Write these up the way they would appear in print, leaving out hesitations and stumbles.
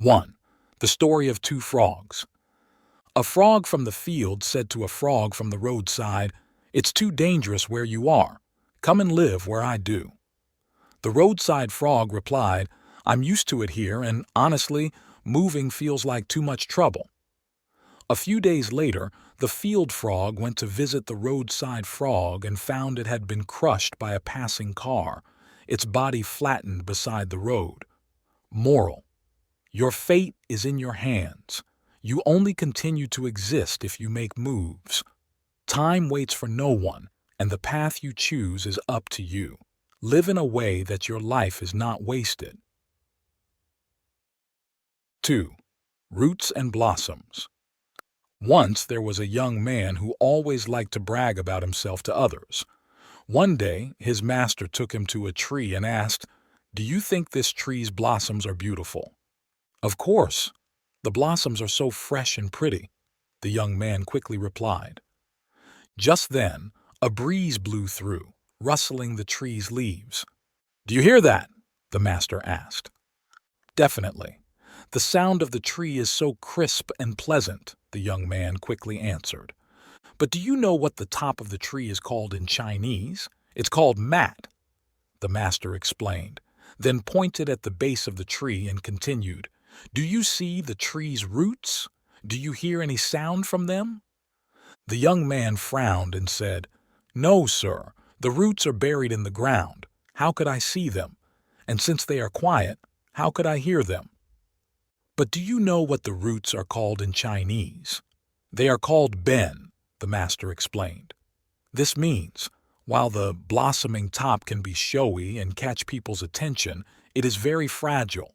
1. The story of two frogs. A frog from the field said to a frog from the roadside, "It's too dangerous where you are. Come and live where I do." The roadside frog replied, "I'm used to it here, and honestly, moving feels like too much trouble." A few days later, the field frog went to visit the roadside frog and found it had been crushed by a passing car, its body flattened beside the road. Moral: your fate is in your hands. You only continue to exist if you make moves. Time waits for no one, and the path you choose is up to you. Live in a way that your life is not wasted. 2. Roots and blossoms. Once there was a young man who always liked to brag about himself to others. One day, his master took him to a tree and asked, "Do you think this tree's blossoms are beautiful?" "Of course. The blossoms are so fresh and pretty," the young man quickly replied. Just then, a breeze blew through, rustling the tree's leaves. "Do you hear that?" the master asked. "Definitely. The sound of the tree is so crisp and pleasant," the young man quickly answered. "But do you know what the top of the tree is called in Chinese? It's called mat," the master explained, then pointed at the base of the tree and continued, "Do you see the tree's roots? Do you hear any sound from them?" The young man frowned and said, "No, sir, the roots are buried in the ground. How could I see them? And since they are quiet, how could I hear them?" "But do you know what the roots are called in Chinese?" "They are called ben," the master explained. This means, while the blossoming top can be showy and catch people's attention, it is very fragile.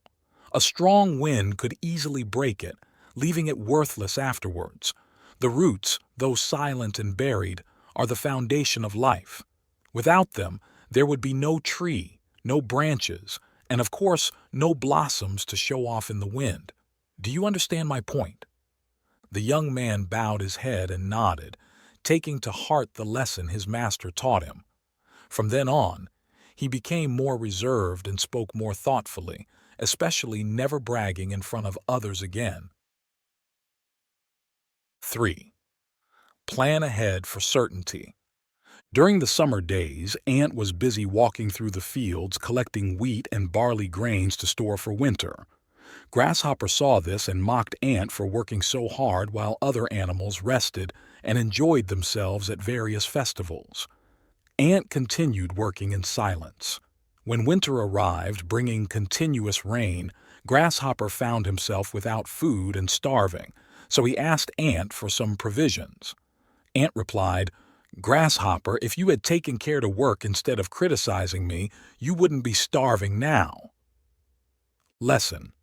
A strong wind could easily break it, leaving it worthless afterwards. The roots, though silent and buried, are the foundation of life. Without them, there would be no tree, no branches, and of course, no blossoms to show off in the wind. Do you understand my point? The young man bowed his head and nodded, taking to heart the lesson his master taught him. From then on, he became more reserved and spoke more thoughtfully, especially never bragging in front of others again. 3. Plan ahead for certainty. During the summer days, Ant was busy walking through the fields collecting wheat and barley grains to store for winter. Grasshopper saw this and mocked Ant for working so hard while other animals rested and enjoyed themselves at various festivals. Ant continued working in silence. When winter arrived, bringing continuous rain, Grasshopper found himself without food and starving, so he asked Ant for some provisions. Ant replied, "Grasshopper, if you had taken care to work instead of criticizing me, you wouldn't be starving now." Lesson: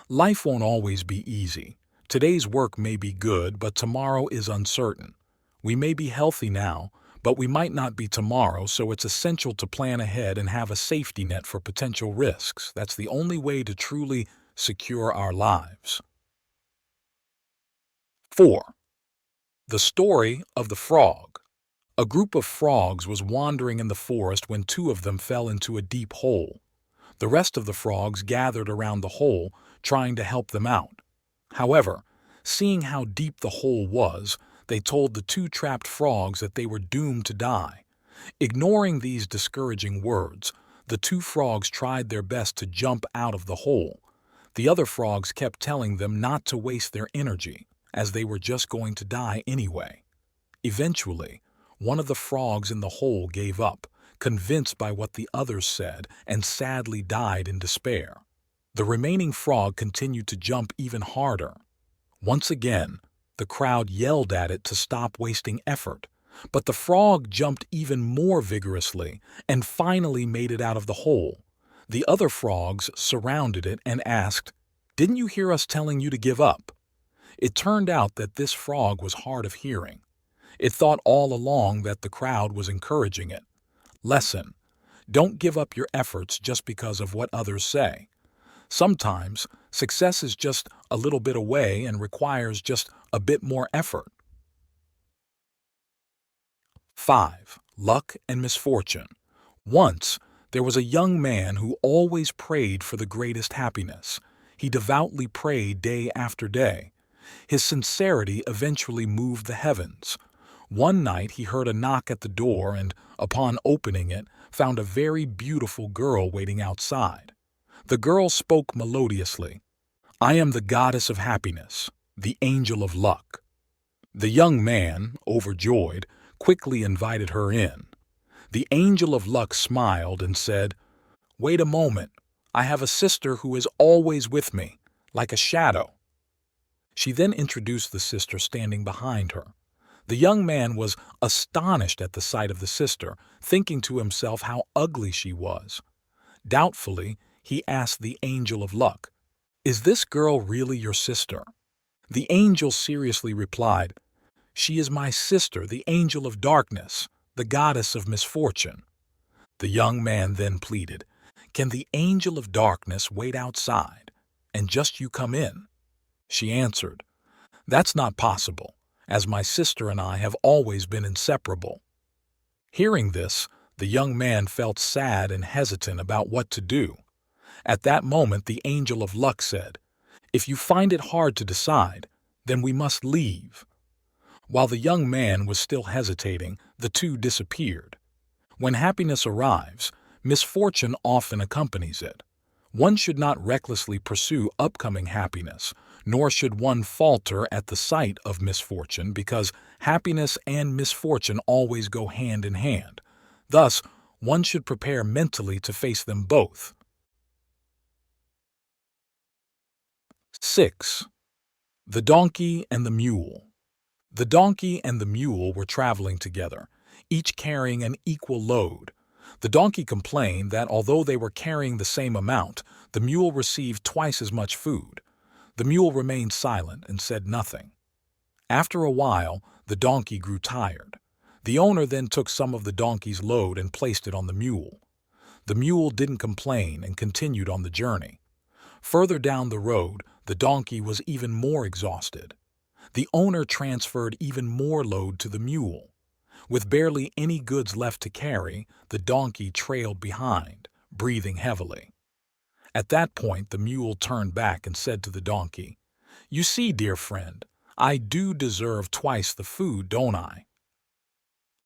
life won't always be easy. Today's work may be good, but tomorrow is uncertain. We may be healthy now, but we might not be tomorrow, so it's essential to plan ahead and have a safety net for potential risks. That's the only way to truly secure our lives. 4. The story of the frog. A group of frogs was wandering in the forest when two of them fell into a deep hole. The rest of the frogs gathered around the hole, trying to help them out. However, seeing how deep the hole was, they told the two trapped frogs that they were doomed to die. Ignoring these discouraging words, the two frogs tried their best to jump out of the hole. The other frogs kept telling them not to waste their energy, as they were just going to die anyway. Eventually, one of the frogs in the hole gave up, convinced by what the others said, and sadly died in despair. The remaining frog continued to jump even harder. Once again, the crowd yelled at it to stop wasting effort, but the frog jumped even more vigorously and finally made it out of the hole. The other frogs surrounded it and asked, "Didn't you hear us telling you to give up?" It turned out that this frog was hard of hearing. It thought all along that the crowd was encouraging it. Lesson: don't give up your efforts just because of what others say. Sometimes, success is just a little bit away and requires just a bit more effort. 5. Luck and misfortune. Once, there was a young man who always prayed for the greatest happiness. He devoutly prayed day after day. His sincerity eventually moved the heavens. One night he heard a knock at the door and, upon opening it, found a very beautiful girl waiting outside. The girl spoke melodiously. "I am the goddess of happiness, the angel of luck." The young man, overjoyed, quickly invited her in. The angel of luck smiled and said, "Wait a moment. I have a sister who is always with me, like a shadow." She then introduced the sister standing behind her. The young man was astonished at the sight of the sister, thinking to himself how ugly she was. Doubtfully, he asked the angel of luck, "Is this girl really your sister?" The angel seriously replied, "She is my sister, the angel of darkness, the goddess of misfortune." The young man then pleaded, "Can the angel of darkness wait outside, and just you come in?" She answered, "That's not possible, as my sister and I have always been inseparable." Hearing this, the young man felt sad and hesitant about what to do. At that moment the angel of luck said, "If you find it hard to decide, then we must leave." While the young man was still hesitating, the two disappeared. When happiness arrives, misfortune often accompanies it. One should not recklessly pursue upcoming happiness, nor should one falter at the sight of misfortune, because happiness and misfortune always go hand in hand. Thus, one should prepare mentally to face them both. 6. The Donkey and the Mule. The donkey and the mule were traveling together, each carrying an equal load. The donkey complained that although they were carrying the same amount, the mule received twice as much food. The mule remained silent and said nothing. After a while, the donkey grew tired. The owner then took some of the donkey's load and placed it on the mule. The mule didn't complain and continued on the journey. Further down the road, the donkey was even more exhausted. The owner transferred even more load to the mule. With barely any goods left to carry, the donkey trailed behind, breathing heavily. At that point, the mule turned back and said to the donkey, "You see, dear friend, I do deserve twice the food, don't I?"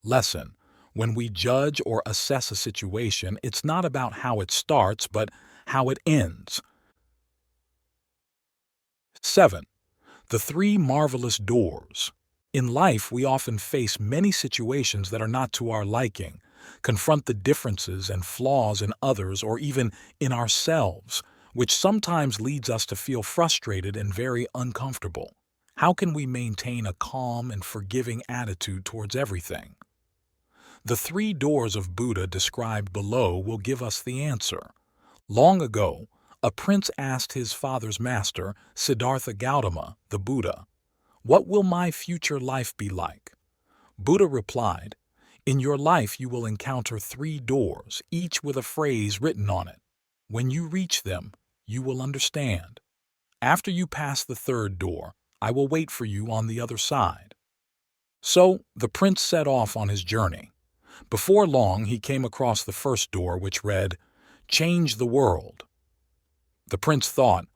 Lesson: when we judge or assess a situation, it's not about how it starts, but how it ends. 7. The three marvelous doors. In life, we often face many situations that are not to our liking, confront the differences and flaws in others or even in ourselves, which sometimes leads us to feel frustrated and very uncomfortable. How can we maintain a calm and forgiving attitude towards everything? The three doors of Buddha described below will give us the answer. Long ago, a prince asked his father's master, Siddhartha Gautama, the Buddha, "What will my future life be like?" Buddha replied, "In your life you will encounter three doors, each with a phrase written on it. When you reach them, you will understand. After you pass the third door, I will wait for you on the other side." So the prince set off on his journey. Before long, he came across the first door, which read, "Change the world." The prince thought,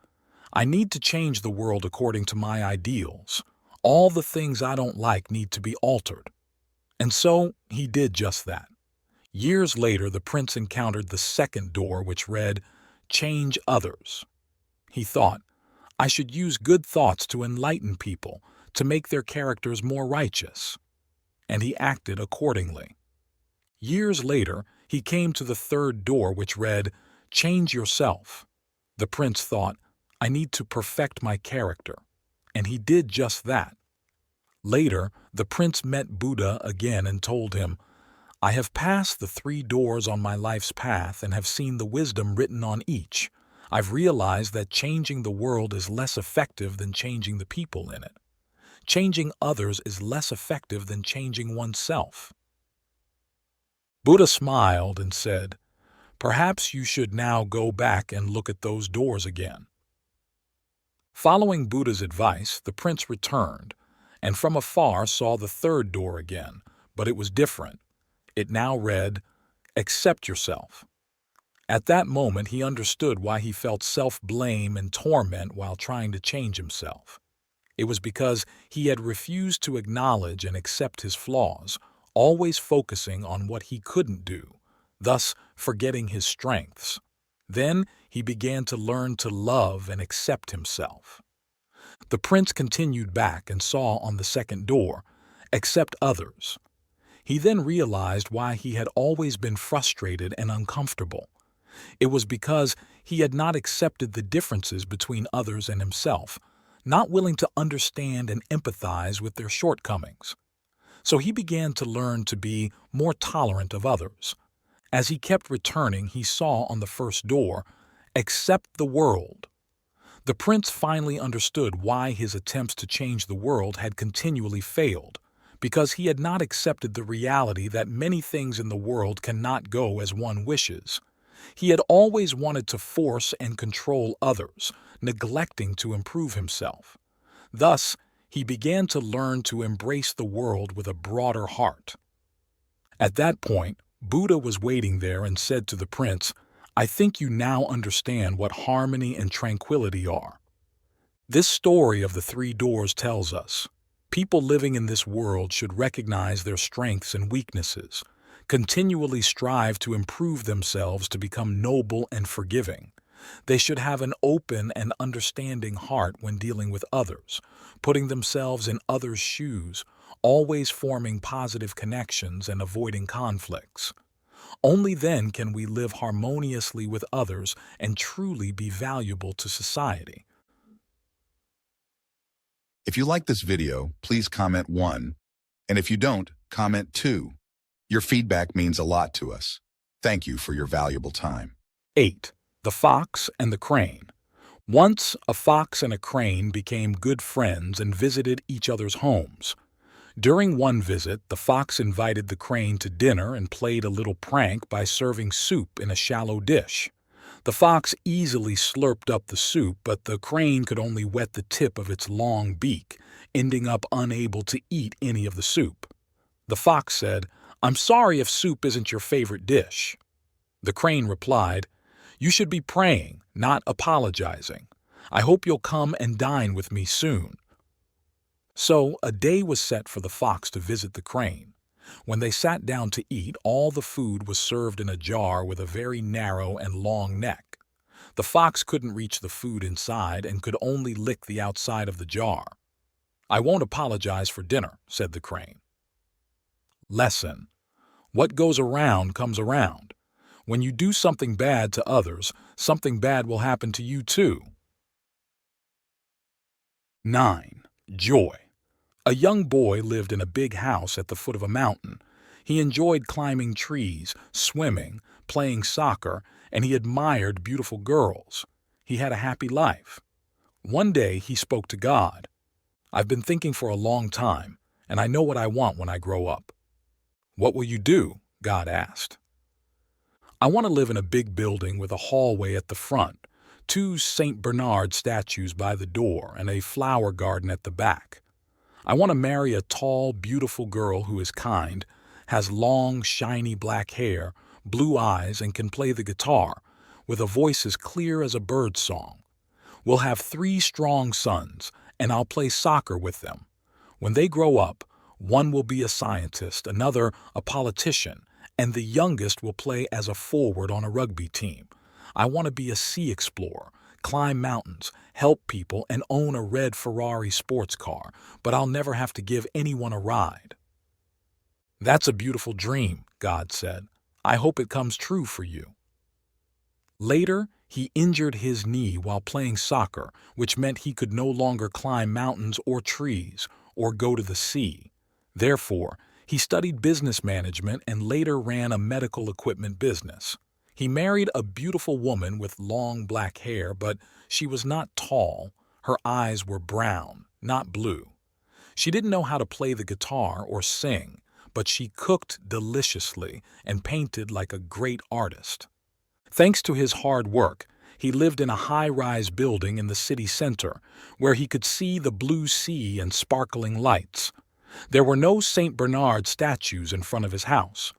"I need to change the world according to my ideals. All the things I don't like need to be altered." And so he did just that. Years later, the prince encountered the second door, which read, "Change others." He thought, "I should use good thoughts to enlighten people, to make their characters more righteous." And he acted accordingly. Years later, he came to the third door, which read, "Change yourself." The prince thought, "I need to perfect my character." And he did just that. Later, the prince met Buddha again and told him, "I have passed the three doors on my life's path and have seen the wisdom written on each. I've realized that changing the world is less effective than changing the people in it. Changing others is less effective than changing oneself." Buddha smiled and said, "Perhaps you should now go back and look at those doors again." Following Buddha's advice, the prince returned, and from afar saw the third door again, but it was different. It now read, "Accept yourself." At that moment, he understood why he felt self-blame and torment while trying to change himself. It was because he had refused to acknowledge and accept his flaws, always focusing on what he couldn't do, thus forgetting his strengths. Then he began to learn to love and accept himself. The prince continued back and saw on the second door, "Accept others." He then realized why he had always been frustrated and uncomfortable. It was because he had not accepted the differences between others and himself, not willing to understand and empathize with their shortcomings. So he began to learn to be more tolerant of others. As he kept returning, he saw on the first door, "Accept the world." The prince finally understood why his attempts to change the world had continually failed, because he had not accepted the reality that many things in the world cannot go as one wishes. He had always wanted to force and control others, neglecting to improve himself. Thus, he began to learn to embrace the world with a broader heart. At that point, Buddha was waiting there and said to the prince, "I think you now understand what harmony and tranquility are." This story of the three doors tells us, people living in this world should recognize their strengths and weaknesses, continually strive to improve themselves to become noble and forgiving. They should have an open and understanding heart when dealing with others, putting themselves in others' shoes, always forming positive connections and avoiding conflicts. Only then can we live harmoniously with others and truly be valuable to society. If you like this video, please comment 1. And if you don't, comment 2. Your feedback means a lot to us. Thank you for your valuable time. 8. The Fox and the Crane. Once, a fox and a crane became good friends and visited each other's homes. During one visit, the fox invited the crane to dinner and played a little prank by serving soup in a shallow dish. The fox easily slurped up the soup, but the crane could only wet the tip of its long beak, ending up unable to eat any of the soup. The fox said, "I'm sorry if soup isn't your favorite dish." The crane replied, "You should be praying, not apologizing. I hope you'll come and dine with me soon." So a day was set for the fox to visit the crane. When they sat down to eat, all the food was served in a jar with a very narrow and long neck. The fox couldn't reach the food inside and could only lick the outside of the jar. "I won't apologize for dinner," said the crane. Lesson: what goes around comes around. When you do something bad to others, something bad will happen to you too. 9. Joy. A young boy lived in a big house at the foot of a mountain. He enjoyed climbing trees, swimming, playing soccer, and he admired beautiful girls. He had a happy life. One day he spoke to God. "I've been thinking for a long time, and I know what I want when I grow up." "What will you do?" God asked. "I want to live in a big building with a hallway at the front, 2 St. Bernard statues by the door, and a flower garden at the back. I want to marry a tall, beautiful girl who is kind, has long, shiny black hair, blue eyes, and can play the guitar, with a voice as clear as a bird's song. We'll have 3 strong sons, and I'll play soccer with them. When they grow up, one will be a scientist, another a politician, and the youngest will play as a forward on a rugby team. I want to be a sea explorer, climb mountains, help people, and own a red Ferrari sports car, but I'll never have to give anyone a ride." "That's a beautiful dream," God said. "I hope it comes true for you." Later, he injured his knee while playing soccer, which meant he could no longer climb mountains or trees or go to the sea. Therefore, he studied business management and later ran a medical equipment business. He married a beautiful woman with long black hair, but she was not tall. Her eyes were brown, not blue. She didn't know how to play the guitar or sing, but she cooked deliciously and painted like a great artist. Thanks to his hard work, he lived in a high-rise building in the city center, where he could see the blue sea and sparkling lights. There were no St. Bernard statues in front of his house.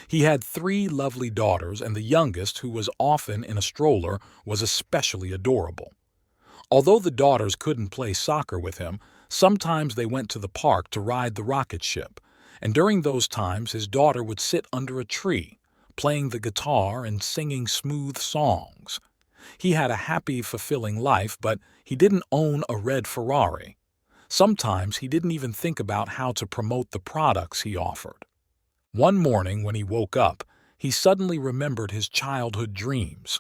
He had 3 lovely daughters, and the youngest, who was often in a stroller, was especially adorable. Although the daughters couldn't play soccer with him, sometimes they went to the park to ride the rocket ship, and during those times his daughter would sit under a tree, playing the guitar and singing smooth songs. He had a happy, fulfilling life, but he didn't own a red Ferrari. Sometimes he didn't even think about how to promote the products he offered. One morning when he woke up, he suddenly remembered his childhood dreams.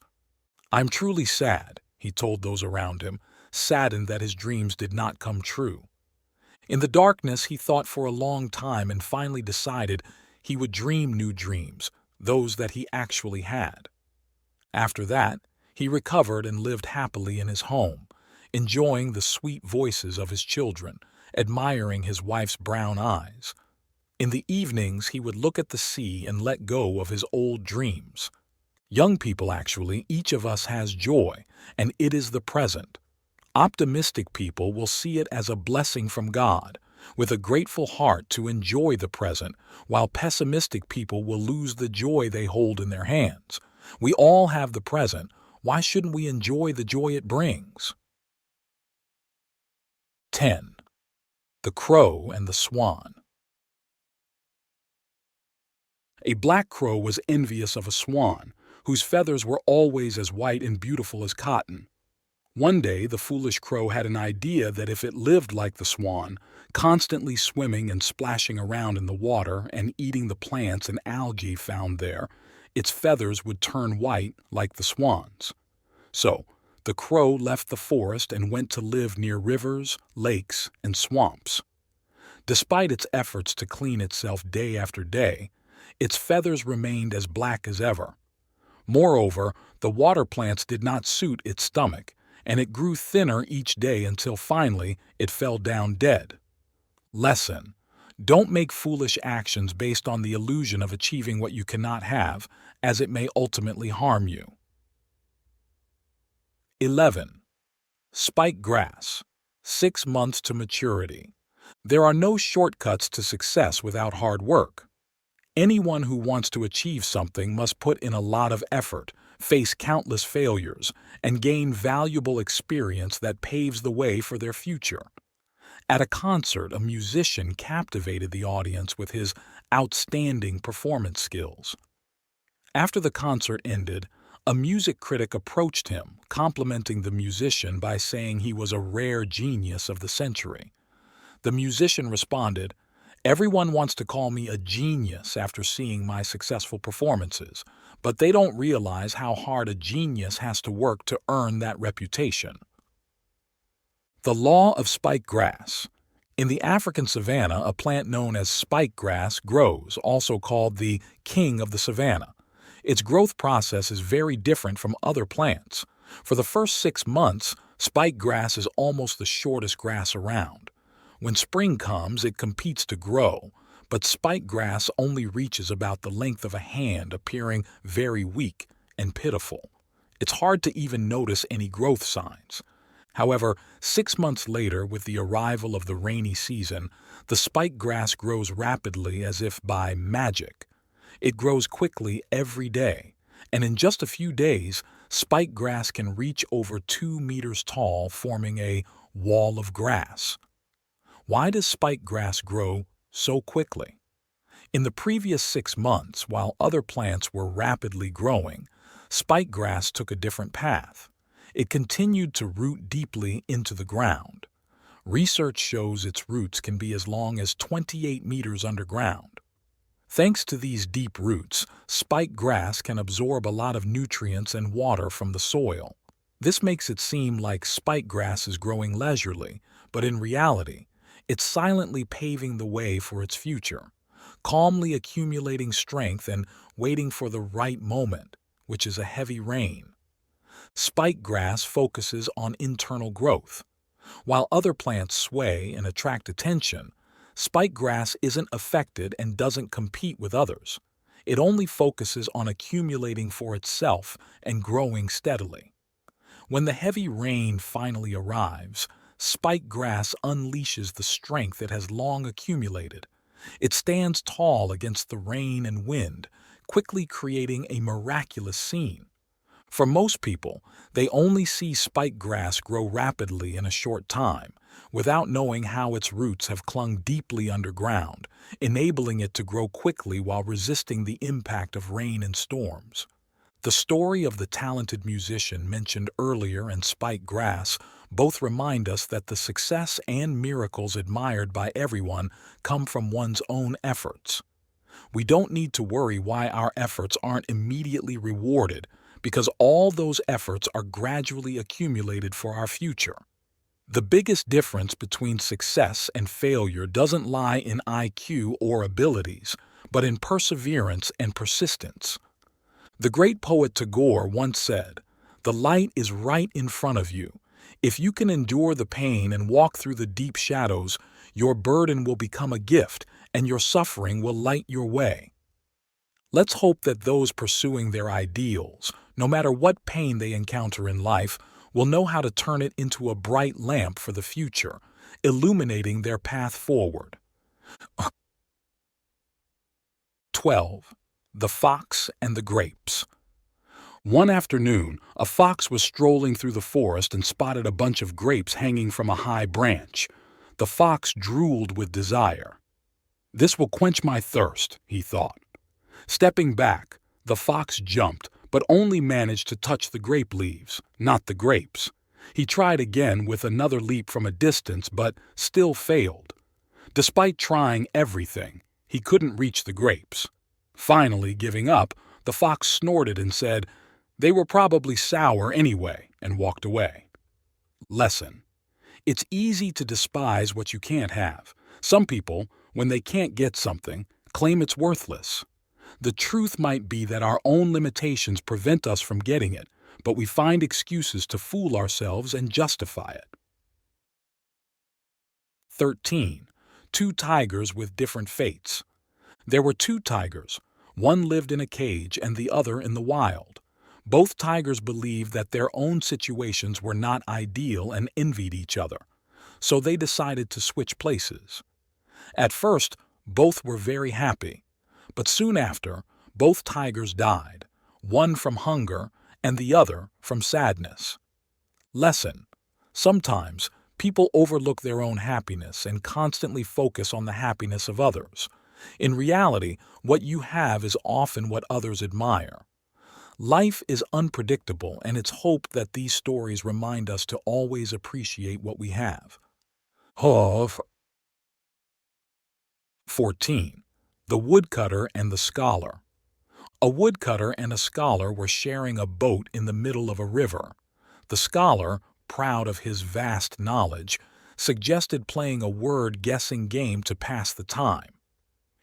"I'm truly sad," he told those around him, saddened that his dreams did not come true. In the darkness, he thought for a long time and finally decided he would dream new dreams, those that he actually had. After that, he recovered and lived happily in his home, enjoying the sweet voices of his children, admiring his wife's brown eyes. In the evenings, he would look at the sea and let go of his old dreams. Young people, actually, each of us has joy, and it is the present. Optimistic people will see it as a blessing from God, with a grateful heart to enjoy the present, while pessimistic people will lose the joy they hold in their hands. We all have the present. Why shouldn't we enjoy the joy it brings? 10. The Crow and the Swan. A black crow was envious of a swan, whose feathers were always as white and beautiful as cotton. One day, the foolish crow had an idea that if it lived like the swan, constantly swimming and splashing around in the water and eating the plants and algae found there, its feathers would turn white like the swan's. So, the crow left the forest and went to live near rivers, lakes, and swamps. Despite its efforts to clean itself day after day, its feathers remained as black as ever. Moreover, the water plants did not suit its stomach, and it grew thinner each day until finally it fell down dead. Lesson: don't make foolish actions based on the illusion of achieving what you cannot have, as it may ultimately harm you. 11. Spike grass. 6 months to maturity. There are no shortcuts to success without hard work. Anyone who wants to achieve something must put in a lot of effort, face countless failures, and gain valuable experience that paves the way for their future. At a concert, a musician captivated the audience with his outstanding performance skills. After the concert ended, a music critic approached him, complimenting the musician by saying he was a rare genius of the century. The musician responded, "Everyone wants to call me a genius after seeing my successful performances, but they don't realize how hard a genius has to work to earn that reputation." The law of spike grass. In the African savanna, a plant known as spike grass grows, also called the king of the savanna. Its growth process is very different from other plants. For the first 6 months, spike grass is almost the shortest grass around. When spring comes, it competes to grow, but spike grass only reaches about the length of a hand, appearing very weak and pitiful. It's hard to even notice any growth signs. However, 6 months later, with the arrival of the rainy season, the spike grass grows rapidly as if by magic. It grows quickly every day, and in just a few days, spike grass can reach over 2 meters tall, forming a wall of grass. Why does spike grass grow so quickly? In the previous 6 months, while other plants were rapidly growing, spike grass took a different path. It continued to root deeply into the ground. Research shows its roots can be as long as 28 meters underground. Thanks to these deep roots, spike grass can absorb a lot of nutrients and water from the soil. This makes it seem like spike grass is growing leisurely, but in reality, it's silently paving the way for its future, calmly accumulating strength and waiting for the right moment, which is a heavy rain. Spike grass focuses on internal growth. While other plants sway and attract attention, spike grass isn't affected and doesn't compete with others. It only focuses on accumulating for itself and growing steadily. When the heavy rain finally arrives, spike grass unleashes the strength it has long accumulated. It stands tall against the rain and wind, quickly creating a miraculous scene. For most people, they only see spike grass grow rapidly in a short time, without knowing how its roots have clung deeply underground, enabling it to grow quickly while resisting the impact of rain and storms. The story of the talented musician mentioned earlier and spike grass both remind us that the success and miracles admired by everyone come from one's own efforts. We don't need to worry why our efforts aren't immediately rewarded, because all those efforts are gradually accumulated for our future. The biggest difference between success and failure doesn't lie in IQ or abilities, but in perseverance and persistence. The great poet Tagore once said, "The light is right in front of you. If you can endure the pain and walk through the deep shadows, your burden will become a gift and your suffering will light your way." Let's hope that those pursuing their ideals, no matter what pain they encounter in life, will know how to turn it into a bright lamp for the future, illuminating their path forward. 12. The Fox and the Grapes. One afternoon, a fox was strolling through the forest and spotted a bunch of grapes hanging from a high branch. The fox drooled with desire. "This will quench my thirst," he thought. Stepping back, the fox jumped, but only managed to touch the grape leaves, not the grapes. He tried again with another leap from a distance, but still failed. Despite trying everything, he couldn't reach the grapes. Finally, giving up, the fox snorted and said, "They were probably sour anyway," and walked away. Lesson: it's easy to despise what you can't have. Some people, when they can't get something, claim it's worthless. The truth might be that our own limitations prevent us from getting it, but we find excuses to fool ourselves and justify it. 13. Two tigers with different fates. There were two tigers. One lived in a cage and the other in the wild. Both tigers believed that their own situations were not ideal and envied each other, so they decided to switch places. At first, both were very happy, but soon after, both tigers died, one from hunger and the other from sadness. Lesson: sometimes people overlook their own happiness and constantly focus on the happiness of others. In reality, what you have is often what others admire. Life is unpredictable, and it's hope that these stories remind us to always appreciate what we have. 14. The Woodcutter and the Scholar. A woodcutter and a scholar were sharing a boat in the middle of a river. The scholar, proud of his vast knowledge, suggested playing a word-guessing game to pass the time.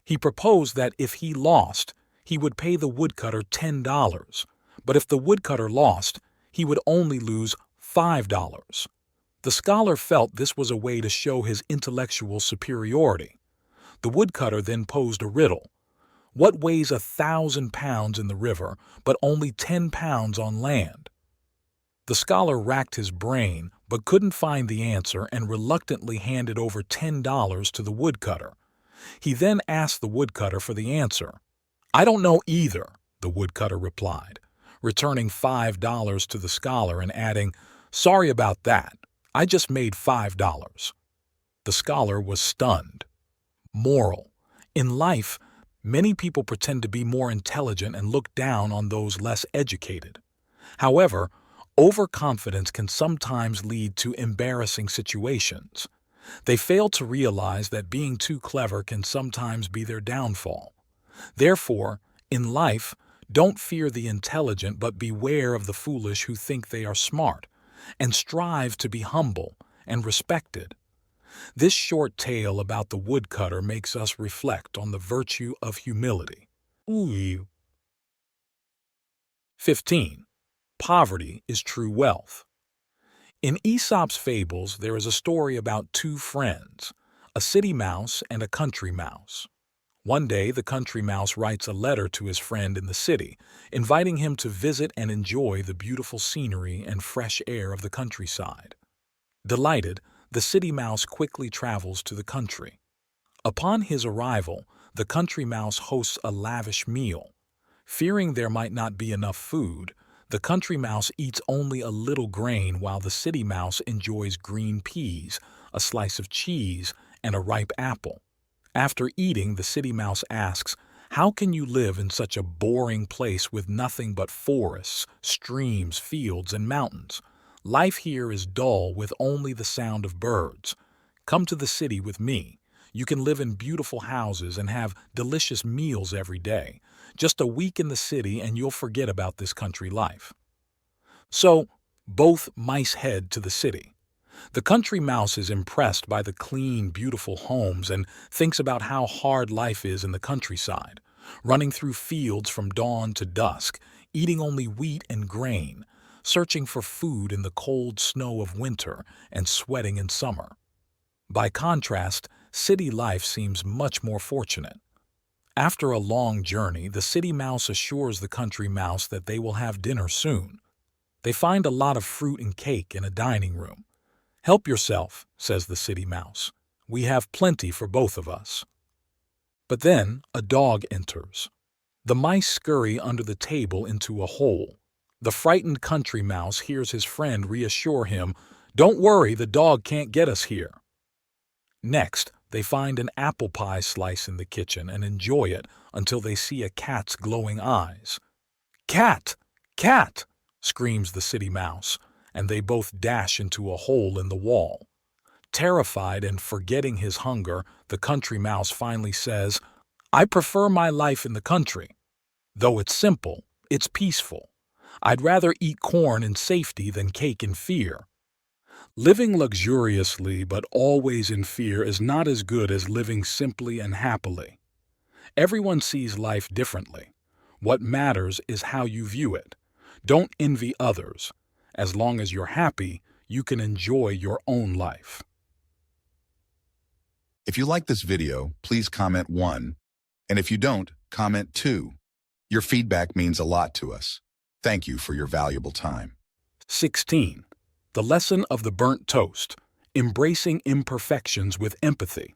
He proposed that if he lost, he would pay the woodcutter $10, but if the woodcutter lost, he would only lose $5. The scholar felt this was a way to show his intellectual superiority. The woodcutter then posed a riddle. What weighs 1,000 pounds in the river, but only 10 pounds on land? The scholar racked his brain, but couldn't find the answer and reluctantly handed over $10 to the woodcutter. He then asked the woodcutter for the answer. "I don't know either," the woodcutter replied, returning $5 to the scholar and adding, "Sorry about that. I just made $5. The scholar was stunned. Moral: in life, many people pretend to be more intelligent and look down on those less educated. However, overconfidence can sometimes lead to embarrassing situations. They fail to realize that being too clever can sometimes be their downfall. Therefore, in life, don't fear the intelligent, but beware of the foolish who think they are smart, and strive to be humble and respected. This short tale about the woodcutter makes us reflect on the virtue of humility. 15. Poverty is true wealth. In Aesop's fables, there is a story about two friends, a city mouse and a country mouse. One day, the country mouse writes a letter to his friend in the city, inviting him to visit and enjoy the beautiful scenery and fresh air of the countryside. Delighted, the city mouse quickly travels to the country. Upon his arrival, the country mouse hosts a lavish meal. Fearing there might not be enough food, the country mouse eats only a little grain while the city mouse enjoys green peas, a slice of cheese, and a ripe apple. After eating, the city mouse asks, "How can you live in such a boring place with nothing but forests, streams, fields, and mountains? Life here is dull with only the sound of birds. Come to the city with me. You can live in beautiful houses and have delicious meals every day. Just a week in the city and you'll forget about this country life." So, both mice head to the city. The country mouse is impressed by the clean, beautiful homes and thinks about how hard life is in the countryside, running through fields from dawn to dusk, eating only wheat and grain, searching for food in the cold snow of winter and sweating in summer. By contrast, city life seems much more fortunate. After a long journey, the city mouse assures the country mouse that they will have dinner soon. They find a lot of fruit and cake in a dining room. "Help yourself," says the city mouse. "We have plenty for both of us." But then a dog enters. The mice scurry under the table into a hole. The frightened country mouse hears his friend reassure him, "Don't worry, the dog can't get us here." Next, they find an apple pie slice in the kitchen and enjoy it until they see a cat's glowing eyes. "Cat! Cat!" screams the city mouse, and they both dash into a hole in the wall. Terrified and forgetting his hunger, the country mouse finally says, "I prefer my life in the country. Though it's simple, it's peaceful. I'd rather eat corn in safety than cake in fear." Living luxuriously but always in fear is not as good as living simply and happily. Everyone sees life differently. What matters is how you view it. Don't envy others. As long as you're happy, you can enjoy your own life. If you like this video, please comment 1. And if you don't, comment 2. Your feedback means a lot to us. Thank you for your valuable time. 16. The lesson of the burnt toast, embracing imperfections with empathy.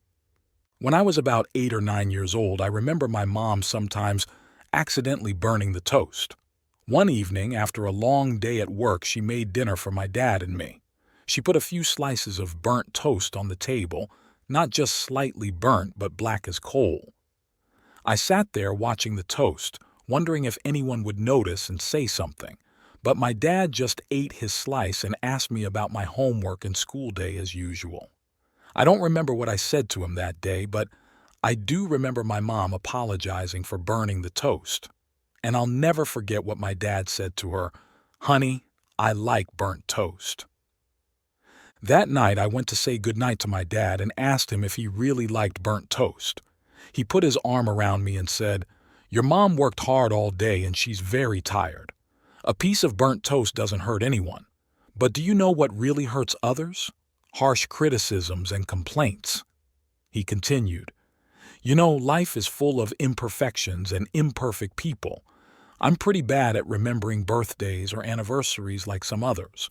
When I was about 8 or 9 years old, I remember my mom sometimes accidentally burning the toast. One evening, after a long day at work, she made dinner for my dad and me. She put a few slices of burnt toast on the table, not just slightly burnt, but black as coal. I sat there watching the toast, wondering if anyone would notice and say something, but my dad just ate his slice and asked me about my homework and school day as usual. I don't remember what I said to him that day, but I do remember my mom apologizing for burning the toast. And I'll never forget what my dad said to her, "Honey, I like burnt toast." That night, I went to say goodnight to my dad and asked him if he really liked burnt toast. He put his arm around me and said, "Your mom worked hard all day and she's very tired. A piece of burnt toast doesn't hurt anyone. But do you know what really hurts others? Harsh criticisms and complaints." He continued, "You know, life is full of imperfections and imperfect people. I'm pretty bad at remembering birthdays or anniversaries like some others.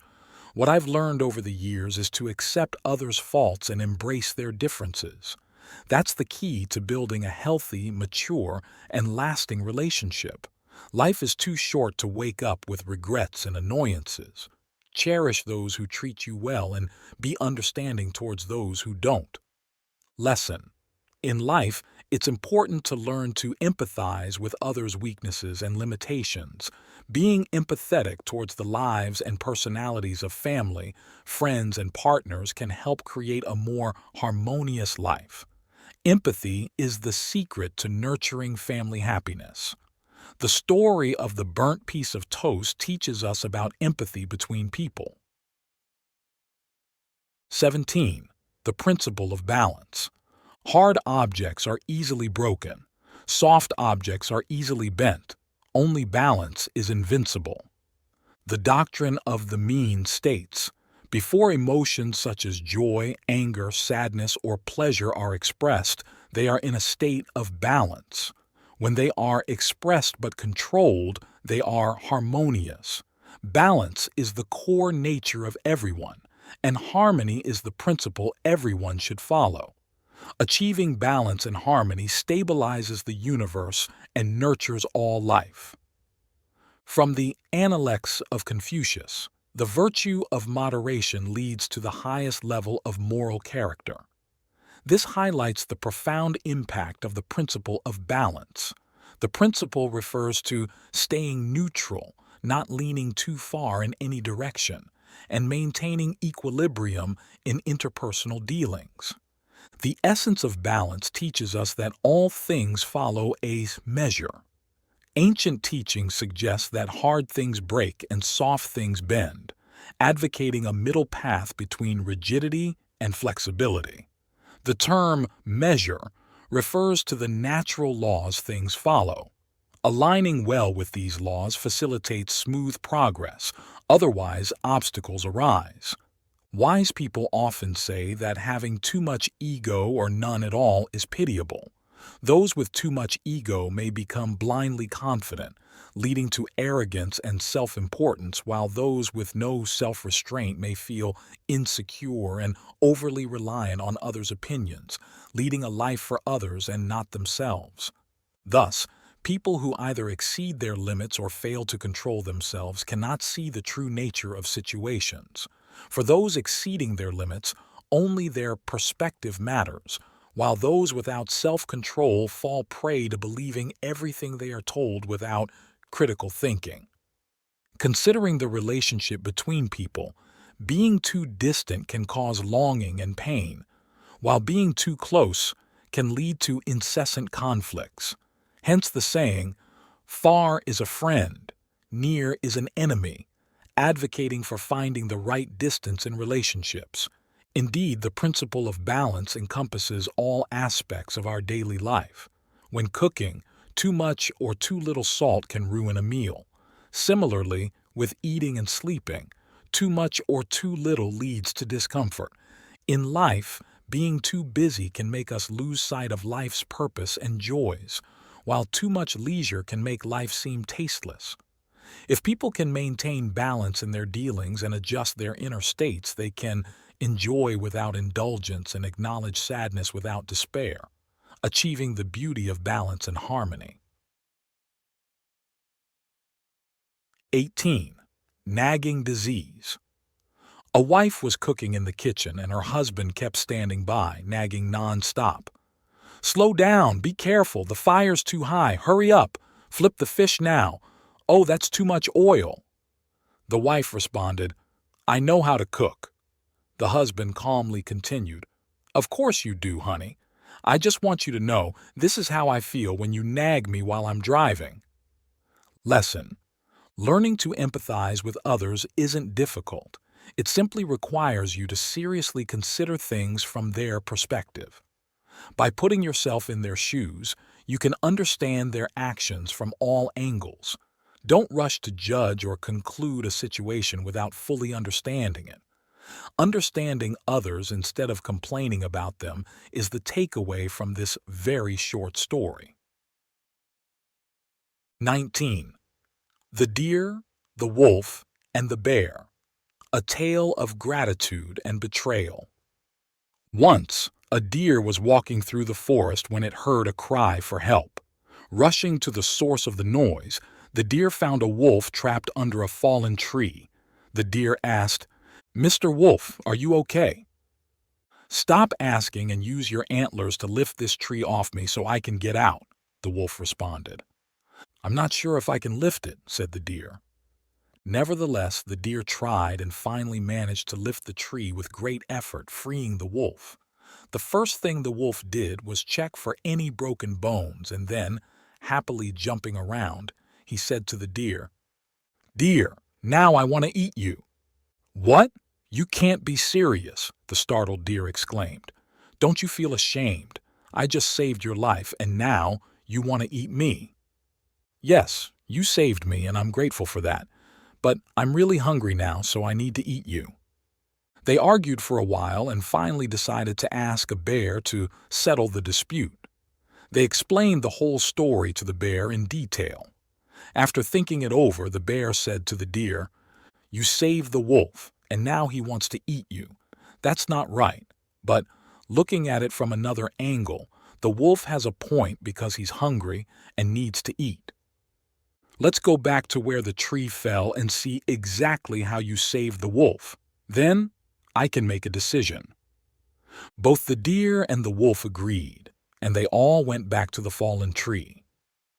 What I've learned over the years is to accept others' faults and embrace their differences. That's the key to building a healthy, mature, and lasting relationship. Life is too short to wake up with regrets and annoyances. Cherish those who treat you well and be understanding towards those who don't." Lesson: in life, it's important to learn to empathize with others' weaknesses and limitations. Being empathetic towards the lives and personalities of family, friends, and partners can help create a more harmonious life. Empathy is the secret to nurturing family happiness. The story of the burnt piece of toast teaches us about empathy between people. 17. The principle of balance. Hard objects are easily broken. Soft objects are easily bent. Only balance is invincible. The doctrine of the mean states, before emotions such as joy, anger, sadness, or pleasure are expressed, they are in a state of balance. When they are expressed but controlled, they are harmonious. Balance is the core nature of everyone, and harmony is the principle everyone should follow. Achieving balance and harmony stabilizes the universe and nurtures all life. From the Analects of Confucius, the virtue of moderation leads to the highest level of moral character. This highlights the profound impact of the principle of balance. The principle refers to staying neutral, not leaning too far in any direction, and maintaining equilibrium in interpersonal dealings. The essence of balance teaches us that all things follow a measure. Ancient teachings suggest that hard things break and soft things bend, advocating a middle path between rigidity and flexibility. The term measure refers to the natural laws things follow. Aligning well with these laws facilitates smooth progress, otherwise obstacles arise. Wise people often say that having too much ego or none at all is pitiable. Those with too much ego may become blindly confident, leading to arrogance and self-importance, while those with no self-restraint may feel insecure and overly reliant on others' opinions, leading a life for others and not themselves. Thus, people who either exceed their limits or fail to control themselves cannot see the true nature of situations. For those exceeding their limits, only their perspective matters, while those without self-control fall prey to believing everything they are told without critical thinking. Considering the relationship between people, being too distant can cause longing and pain, while being too close can lead to incessant conflicts. Hence the saying, "Far is a friend, near is an enemy," advocating for finding the right distance in relationships. Indeed, the principle of balance encompasses all aspects of our daily life. When cooking, too much or too little salt can ruin a meal. Similarly, with eating and sleeping, too much or too little leads to discomfort. In life, being too busy can make us lose sight of life's purpose and joys, while too much leisure can make life seem tasteless. If people can maintain balance in their dealings and adjust their inner states, they can enjoy without indulgence and acknowledge sadness without despair, achieving the beauty of balance and harmony. 18. Nagging disease. A wife was cooking in the kitchen and her husband kept standing by, nagging non-stop. "Slow down, be careful, the fire's too high, hurry up, flip the fish now. Oh, that's too much oil." The wife responded, "I know how to cook." The husband calmly continued, "Of course you do, honey. I just want you to know this is how I feel when you nag me while I'm driving." Lesson: learning to empathize with others isn't difficult. It simply requires you to seriously consider things from their perspective. By putting yourself in their shoes, you can understand their actions from all angles. Don't rush to judge or conclude a situation without fully understanding it. Understanding others instead of complaining about them is the takeaway from this very short story. 19. The Deer, the Wolf, and the Bear. A tale of gratitude and betrayal. Once, a deer was walking through the forest when it heard a cry for help. Rushing to the source of the noise, the deer found a wolf trapped under a fallen tree. The deer asked, "Mr. Wolf, are you okay?" "Stop asking and use your antlers to lift this tree off me so I can get out," the wolf responded. "I'm not sure if I can lift it," said the deer. Nevertheless, the deer tried and finally managed to lift the tree with great effort, freeing the wolf. The first thing the wolf did was check for any broken bones, and then, happily jumping around, he said to the deer, "Deer, now I want to eat you." "What? You can't be serious," the startled deer exclaimed. "Don't you feel ashamed? I just saved your life, and now you want to eat me." "Yes, you saved me, and I'm grateful for that. But I'm really hungry now, so I need to eat you." They argued for a while and finally decided to ask a bear to settle the dispute. They explained the whole story to the bear in detail. After thinking it over, the bear said to the deer, "You saved the wolf, and now he wants to eat you. That's not right, but Looking at it from another angle, the wolf has a point because he's hungry and needs to eat. Let's go back to where the tree fell and see exactly how you saved the wolf. Then, I can make a decision. Both the deer and the wolf agreed, and they all went back to the fallen tree.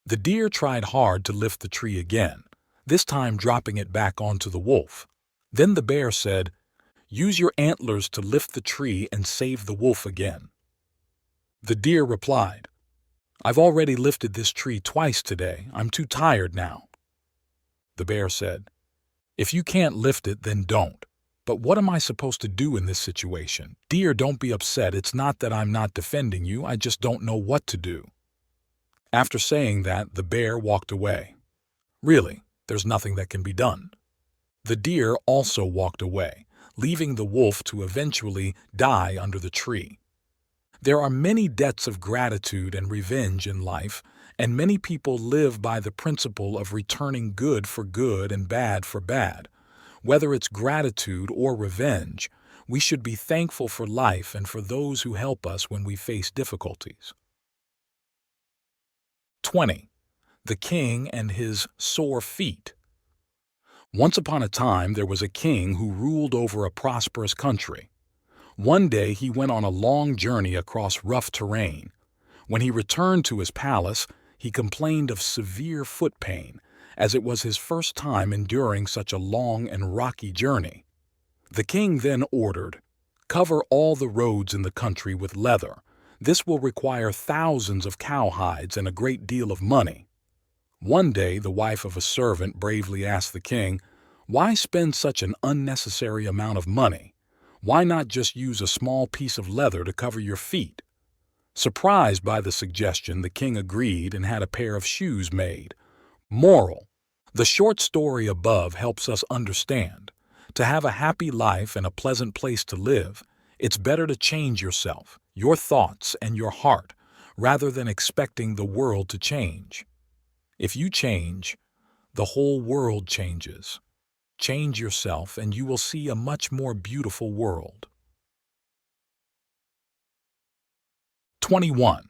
The deer tried hard to lift the tree again, this time dropping it back onto the wolf. Then the bear said, "Use your antlers to lift the tree and save the wolf again." The deer replied, "I've already lifted this tree twice today. I'm too tired now." The bear said, "If you can't lift it, then don't. But what am I supposed to do in this situation? Deer, don't be upset. It's not that I'm not defending you. I just don't know what to do." After saying that, the bear walked away. Really, there's nothing that can be done. The deer also walked away, leaving the wolf to eventually die under the tree. There are many debts of gratitude and revenge in life, and many people live by the principle of returning good for good and bad for bad. Whether it's gratitude or revenge, we should be thankful for life and for those who help us when we face difficulties. 20. The King and His Sore Feet. Once upon a time, there was a king who ruled over a prosperous country. One day, he went on a long journey across rough terrain. When he returned to his palace, he complained of severe foot pain, as it was his first time enduring such a long and rocky journey. The king then ordered, "Cover all the roads in the country with leather. This will require thousands of cowhides and a great deal of money." One day, the wife of a servant bravely asked the king, "Why spend such an unnecessary amount of money? Why not just use a small piece of leather to cover your feet?" Surprised by the suggestion, the king agreed and had a pair of shoes made. Moral: the short story above helps us understand. To have a happy life and a pleasant place to live, it's better to change yourself, your thoughts, and your heart, rather than expecting the world to change. If you change, the whole world changes. Change yourself and you will see a much more beautiful world. 21.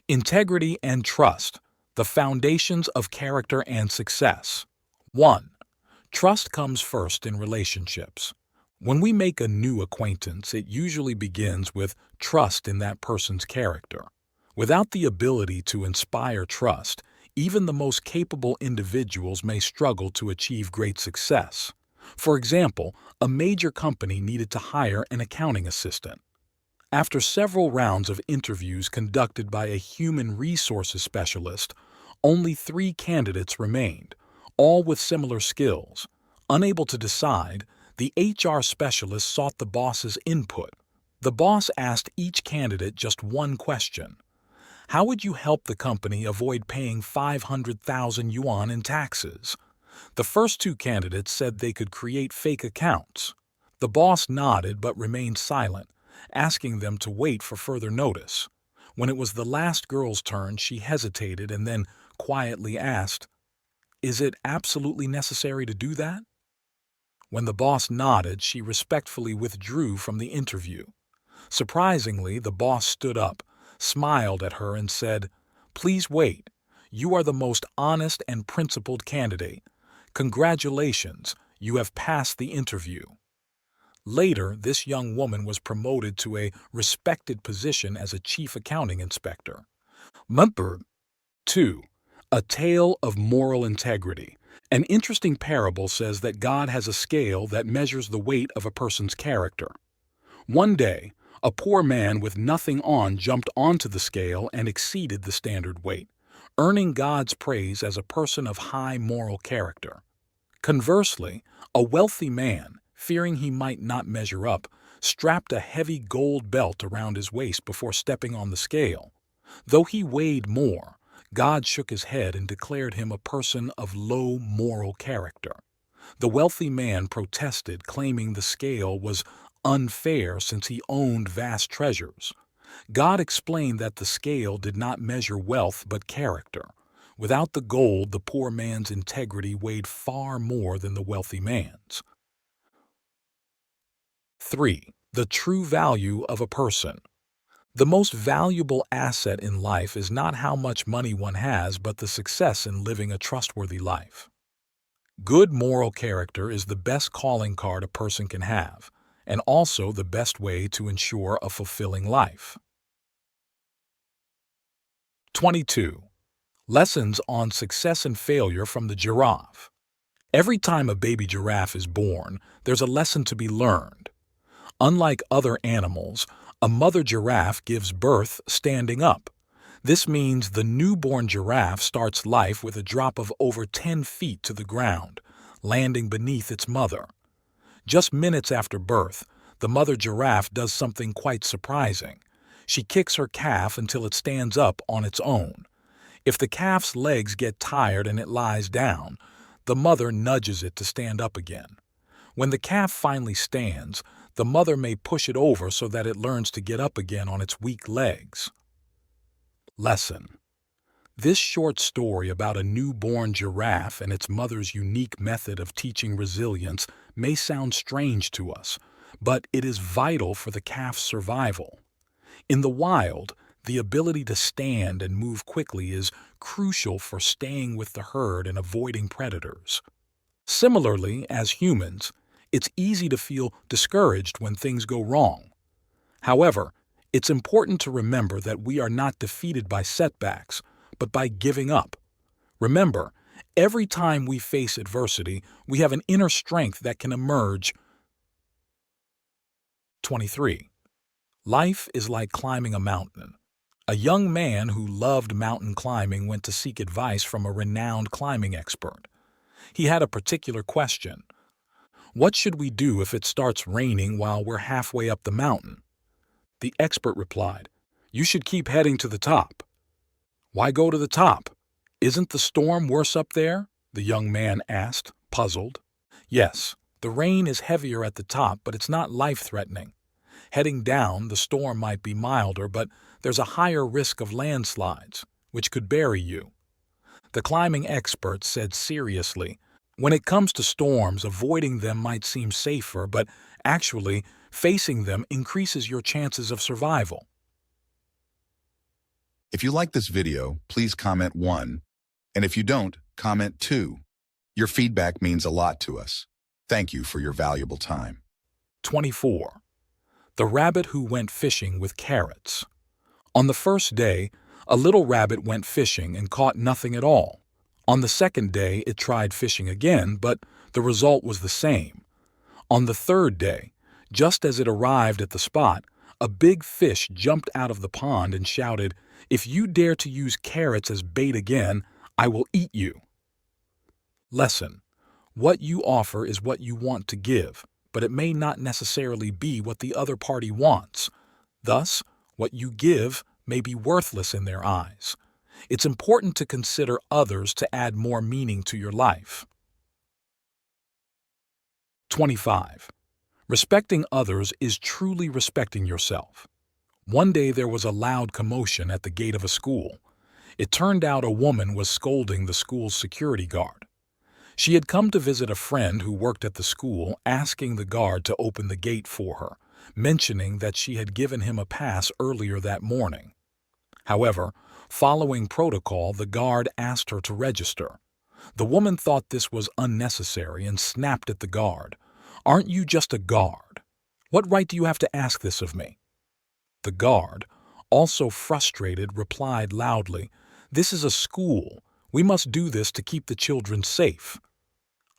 Integrity and Trust, the Foundations of Character and Success. 1. Trust comes first in relationships. When we make a new acquaintance, it usually begins with trust in that person's character. Without the ability to inspire trust, even the most capable individuals may struggle to achieve great success. For example, a major company needed to hire an accounting assistant. After several rounds of interviews conducted by a human resources specialist, only 3 candidates remained, all with similar skills. Unable to decide, the HR specialist sought the boss's input. The boss asked each candidate just one question. How would you help the company avoid paying 500,000 yuan in taxes? The first 2 candidates said they could create fake accounts. The boss nodded but remained silent, asking them to wait for further notice. When it was the last girl's turn, she hesitated and then quietly asked, "Is it absolutely necessary to do that?" When the boss nodded, she respectfully withdrew from the interview. Surprisingly, the boss stood up, smiled at her and said, "Please wait. You are the most honest and principled candidate. Congratulations, you have passed the interview." Later, this young woman was promoted to a respected position as a chief accounting inspector. Number 2. A Tale of Moral Integrity. An interesting parable says that God has a scale that measures the weight of a person's character. One day, a poor man with nothing on jumped onto the scale and exceeded the standard weight, earning God's praise as a person of high moral character. Conversely, a wealthy man, fearing he might not measure up, strapped a heavy gold belt around his waist before stepping on the scale. Though he weighed more, God shook his head and declared him a person of low moral character. The wealthy man protested, claiming the scale was unfair since he owned vast treasures. God explained that the scale did not measure wealth but character. Without the gold, the poor man's integrity weighed far more than the wealthy man's. 3. The True Value of a Person. The most valuable asset in life is not how much money one has, but the success in living a trustworthy life. Good moral character is the best calling card a person can have, and also the best way to ensure a fulfilling life. 22. Lessons on success and failure from the giraffe. Every time a baby giraffe is born, there's a lesson to be learned. Unlike other animals, a mother giraffe gives birth standing up. This means the newborn giraffe starts life with a drop of over 10 feet to the ground, landing beneath its mother. Just minutes after birth, the mother giraffe does something quite surprising. She kicks her calf until it stands up on its own. If the calf's legs get tired and it lies down, the mother nudges it to stand up again. When the calf finally stands, the mother may push it over so that it learns to get up again on its weak legs. Lesson. This short story about a newborn giraffe and its mother's unique method of teaching resilience may sound strange to us, but it is vital for the calf's survival. In the wild, the ability to stand and move quickly is crucial for staying with the herd and avoiding predators. Similarly, as humans, it's easy to feel discouraged when things go wrong. However, it's important to remember that we are not defeated by setbacks, but by giving up. Remember, every time we face adversity, we have an inner strength that can emerge. 23. Life is like climbing a mountain. A young man who loved mountain climbing went to seek advice from a renowned climbing expert. He had a particular question. What should we do if it starts raining while we're halfway up the mountain? The expert replied, "You should keep heading to the top." "Why go to the top? Isn't the storm worse up there?" the young man asked, puzzled. "Yes, the rain is heavier at the top, but it's not life-threatening. Heading down, the storm might be milder, but there's a higher risk of landslides, which could bury you." The climbing expert said seriously, "When it comes to storms, avoiding them might seem safer, but actually, facing them increases your chances of survival." If you like this video, please comment 1. And if you don't, comment 2. Your feedback means a lot to us. Thank you for your valuable time. 24. The rabbit who went fishing with carrots. On the first day, a little rabbit went fishing and caught nothing at all. On the second day, it tried fishing again, but the result was the same. On the third day, just as it arrived at the spot, a big fish jumped out of the pond and shouted, "If you dare to use carrots as bait again, I will eat you." Lesson. What you offer is what you want to give, but it may not necessarily be what the other party wants. Thus, what you give may be worthless in their eyes. It's important to consider others to add more meaning to your life. 25. Respecting others is truly respecting yourself. One day there was a loud commotion at the gate of a school. It turned out a woman was scolding the school's security guard. She had come to visit a friend who worked at the school, asking the guard to open the gate for her, mentioning that she had given him a pass earlier that morning. However, following protocol, the guard asked her to register. The woman thought this was unnecessary and snapped at the guard. "Aren't you just a guard? What right do you have to ask this of me?" The guard, also frustrated, replied loudly, "This is a school. We must do this to keep the children safe."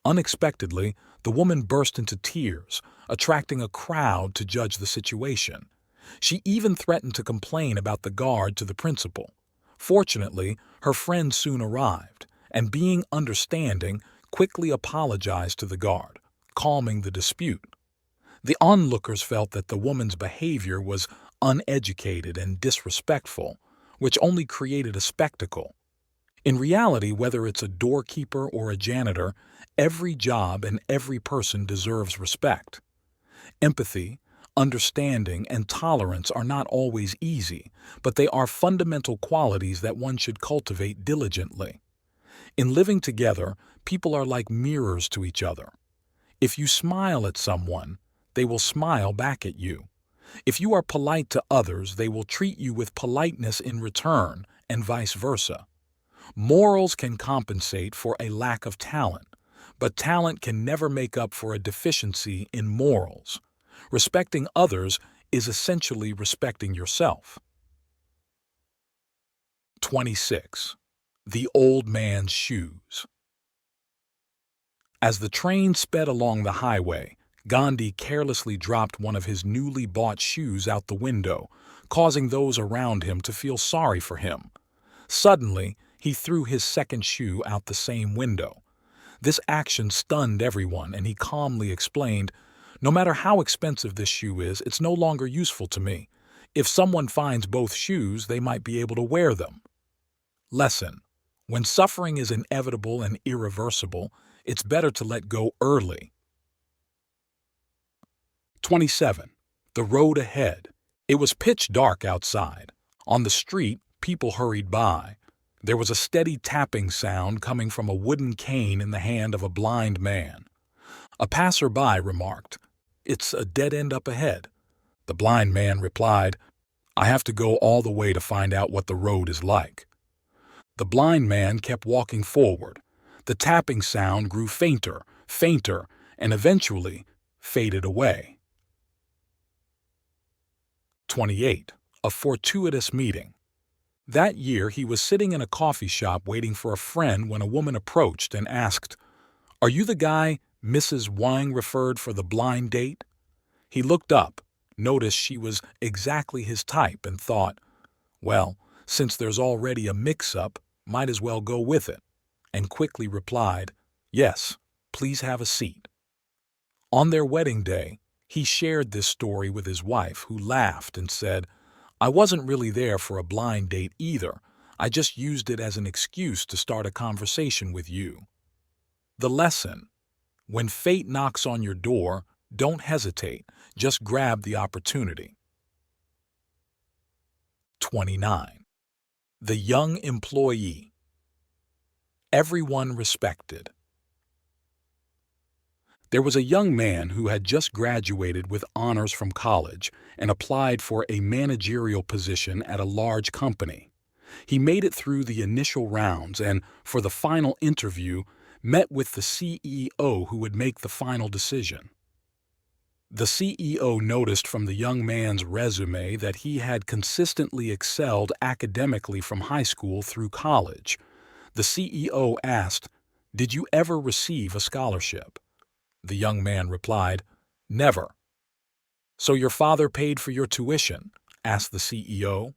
Unexpectedly, the woman burst into tears, attracting a crowd to judge the situation. She even threatened to complain about the guard to the principal. Fortunately, her friend soon arrived, and being understanding, quickly apologized to the guard, calming the dispute. The onlookers felt that the woman's behavior was uneducated and disrespectful, which only created a spectacle. In reality, whether it's a doorkeeper or a janitor, every job and every person deserves respect. Empathy, understanding, and tolerance are not always easy, but they are fundamental qualities that one should cultivate diligently. In living together, people are like mirrors to each other. If you smile at someone, they will smile back at you. If you are polite to others, they will treat you with politeness in return, and vice versa. Morals can compensate for a lack of talent, but talent can never make up for a deficiency in morals. Respecting others is essentially respecting yourself. 26. The Old Man's Shoes. As the train sped along the highway, Gandhi carelessly dropped one of his newly bought shoes out the window, causing those around him to feel sorry for him. Suddenly, he threw his second shoe out the same window. This action stunned everyone, and he calmly explained, "No matter how expensive this shoe is, it's no longer useful to me. If someone finds both shoes, they might be able to wear them." Lesson: when suffering is inevitable and irreversible, it's better to let go early. 27. The road ahead. It was pitch dark outside. On the street, people hurried by. There was a steady tapping sound coming from a wooden cane in the hand of a blind man. A passerby remarked, "It's a dead end up ahead." The blind man replied, "I have to go all the way to find out what the road is like." The blind man kept walking forward. The tapping sound grew fainter, fainter, and eventually faded away. 28. A fortuitous meeting. That year, he was sitting in a coffee shop waiting for a friend when a woman approached and asked, "Are you the guy Mrs. Wang referred for the blind date?" He looked up, noticed she was exactly his type, and thought, "Well, since there's already a mix-up, might as well go with it," and quickly replied, "Yes, please have a seat." On their wedding day, he shared this story with his wife, who laughed and said, "I wasn't really there for a blind date either. I just used it as an excuse to start a conversation with you." The lesson: when fate knocks on your door, don't hesitate, just grab the opportunity. 29. The Young Employee. Everyone respected. There was a young man who had just graduated with honors from college and applied for a managerial position at a large company. He made it through the initial rounds and, for the final interview, met with the CEO who would make the final decision. The CEO noticed from the young man's resume that he had consistently excelled academically from high school through college. The CEO asked, "Did you ever receive a scholarship?" The young man replied, "Never." "So your father paid for your tuition?" asked the CEO.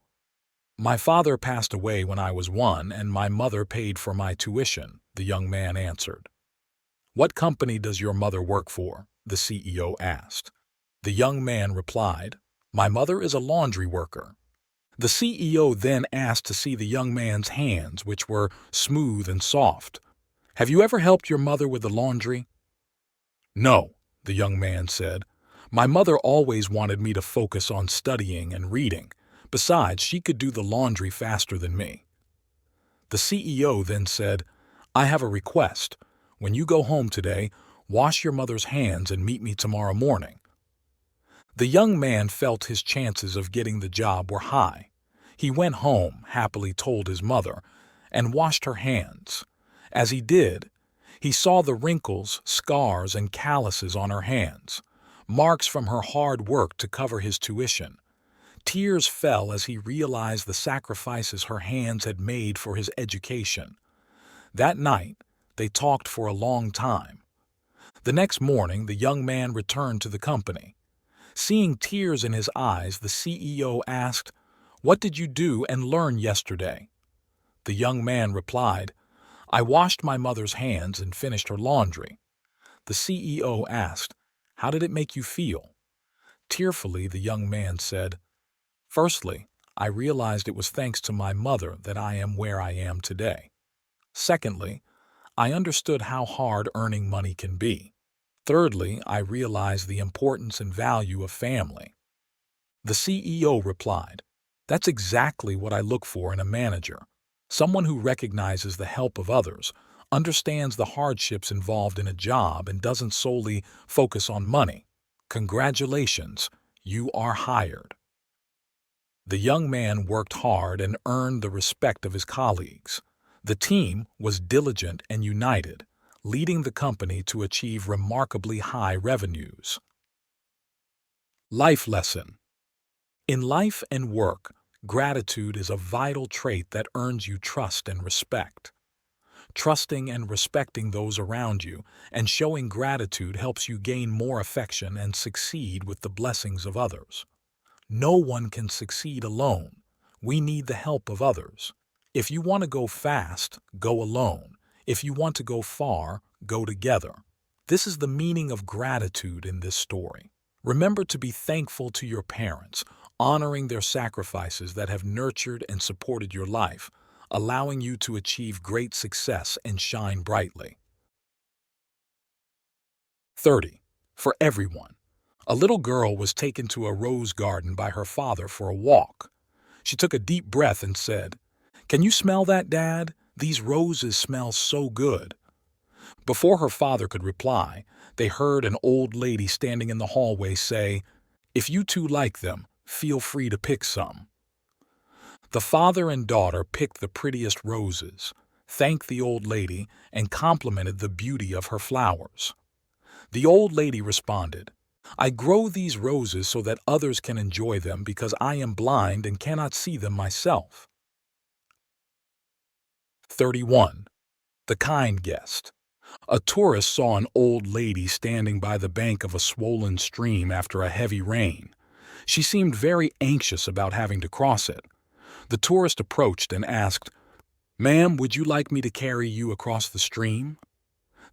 "My father passed away when I was 1, and my mother paid for my tuition," the young man answered. "What company does your mother work for?" the CEO asked. The young man replied, "My mother is a laundry worker." The CEO then asked to see the young man's hands, which were smooth and soft. "Have you ever helped your mother with the laundry?" "No," the young man said. "My mother always wanted me to focus on studying and reading. Besides, she could do the laundry faster than me." The CEO then said, "I have a request. When you go home today, wash your mother's hands and meet me tomorrow morning." The young man felt his chances of getting the job were high. He went home, happily told his mother, and washed her hands. As he did, he saw the wrinkles, scars, and calluses on her hands, marks from her hard work to cover his tuition. Tears fell as he realized the sacrifices her hands had made for his education. That night, they talked for a long time. The next morning, the young man returned to the company. Seeing tears in his eyes, the CEO asked, "What did you do and learn yesterday?" The young man replied, "I washed my mother's hands and finished her laundry." The CEO asked, "How did it make you feel?" Tearfully, the young man said, "Firstly, I realized it was thanks to my mother that I am where I am today. Secondly, I understood how hard earning money can be. Thirdly, I realized the importance and value of family." The CEO replied, "That's exactly what I look for in a manager. Someone who recognizes the help of others, understands the hardships involved in a job, and doesn't solely focus on money. Congratulations, You are hired. The young man worked hard and earned the respect of his colleagues. The team was diligent and united, leading the company to achieve remarkably high revenues. Life lesson. In life and work, gratitude is a vital trait that earns you trust and respect. Trusting and respecting those around you and showing gratitude helps you gain more affection and succeed with the blessings of others. No one can succeed alone. We need the help of others. If you want to go fast, go alone. If you want to go far, go together. This is the meaning of gratitude in this story. Remember to be thankful to your parents, honoring their sacrifices that have nurtured and supported your life, allowing you to achieve great success and shine brightly. 30. For everyone. A little girl was taken to a rose garden by her father for a walk. She took a deep breath and said, "Can you smell that, Dad? These roses smell so good." Before her father could reply, they heard an old lady standing in the hallway say, "If you two like them, feel free to pick some." The father and daughter picked the prettiest roses, thanked the old lady, and complimented the beauty of her flowers. The old lady responded, "I grow these roses so that others can enjoy them because I am blind and cannot see them myself." 31. The kind guest. A tourist saw an old lady standing by the bank of a swollen stream after a heavy rain. She seemed very anxious about having to cross it. The tourist approached and asked, "Ma'am, would you like me to carry you across the stream?"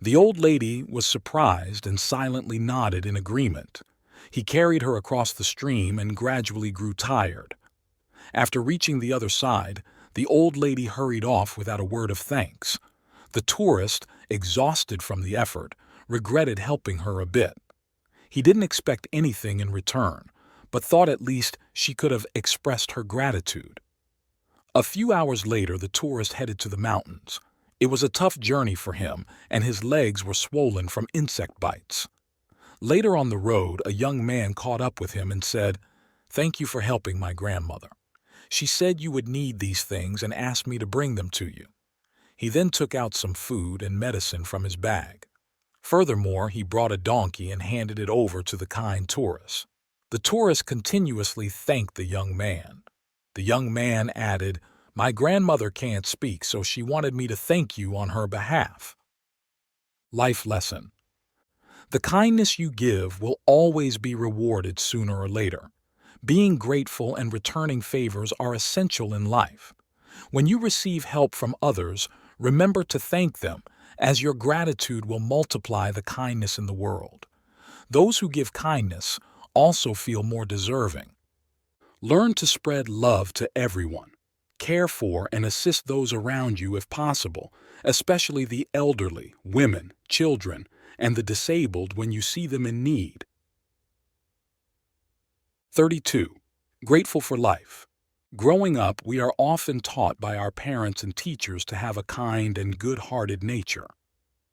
The old lady was surprised and silently nodded in agreement. He carried her across the stream and gradually grew tired. After reaching the other side, the old lady hurried off without a word of thanks. The tourist, exhausted from the effort, regretted helping her a bit. He didn't expect anything in return, but thought at least she could have expressed her gratitude. A few hours later, the tourist headed to the mountains. It was a tough journey for him, and his legs were swollen from insect bites. Later on the road, a young man caught up with him and said, "Thank you for helping my grandmother. She said you would need these things and asked me to bring them to you." He then took out some food and medicine from his bag. Furthermore, he brought a donkey and handed it over to the kind tourist. The tourist continuously thanked the young man. The young man added, "My grandmother can't speak, so she wanted me to thank you on her behalf." Life lesson. The kindness you give will always be rewarded sooner or later. Being grateful and returning favors are essential in life. When you receive help from others, remember to thank them, as your gratitude will multiply the kindness in the world. Those who give kindness also feel more deserving. Learn to spread love to everyone. Care for and assist those around you if possible, especially the elderly, women, children, and the disabled when you see them in need. 32. Grateful for life. Growing up, we are often taught by our parents and teachers to have a kind and good-hearted nature.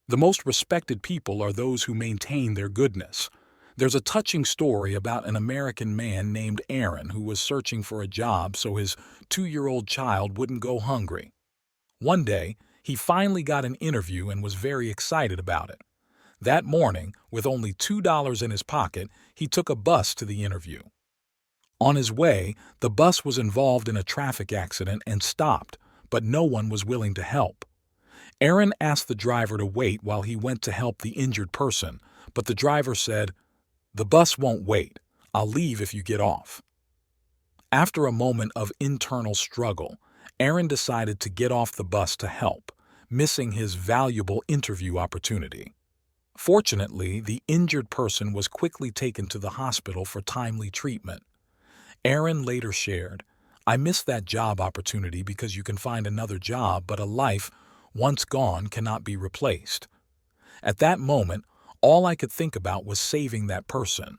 The most respected people are those who maintain their goodness. There's a touching story about an American man named Aaron who was searching for a job so his 2-year-old child wouldn't go hungry. One day, he finally got an interview and was very excited about it. That morning, with only $2 in his pocket, he took a bus to the interview. On his way, the bus was involved in a traffic accident and stopped, but no one was willing to help. Aaron asked the driver to wait while he went to help the injured person, but the driver said, "The bus won't wait. I'll leave if you get off." After a moment of internal struggle, Aaron decided to get off the bus to help, missing his valuable interview opportunity. Fortunately, the injured person was quickly taken to the hospital for timely treatment. Aaron later shared, "I missed that job opportunity because you can find another job, but a life, once gone, cannot be replaced." At that moment, all I could think about was saving that person.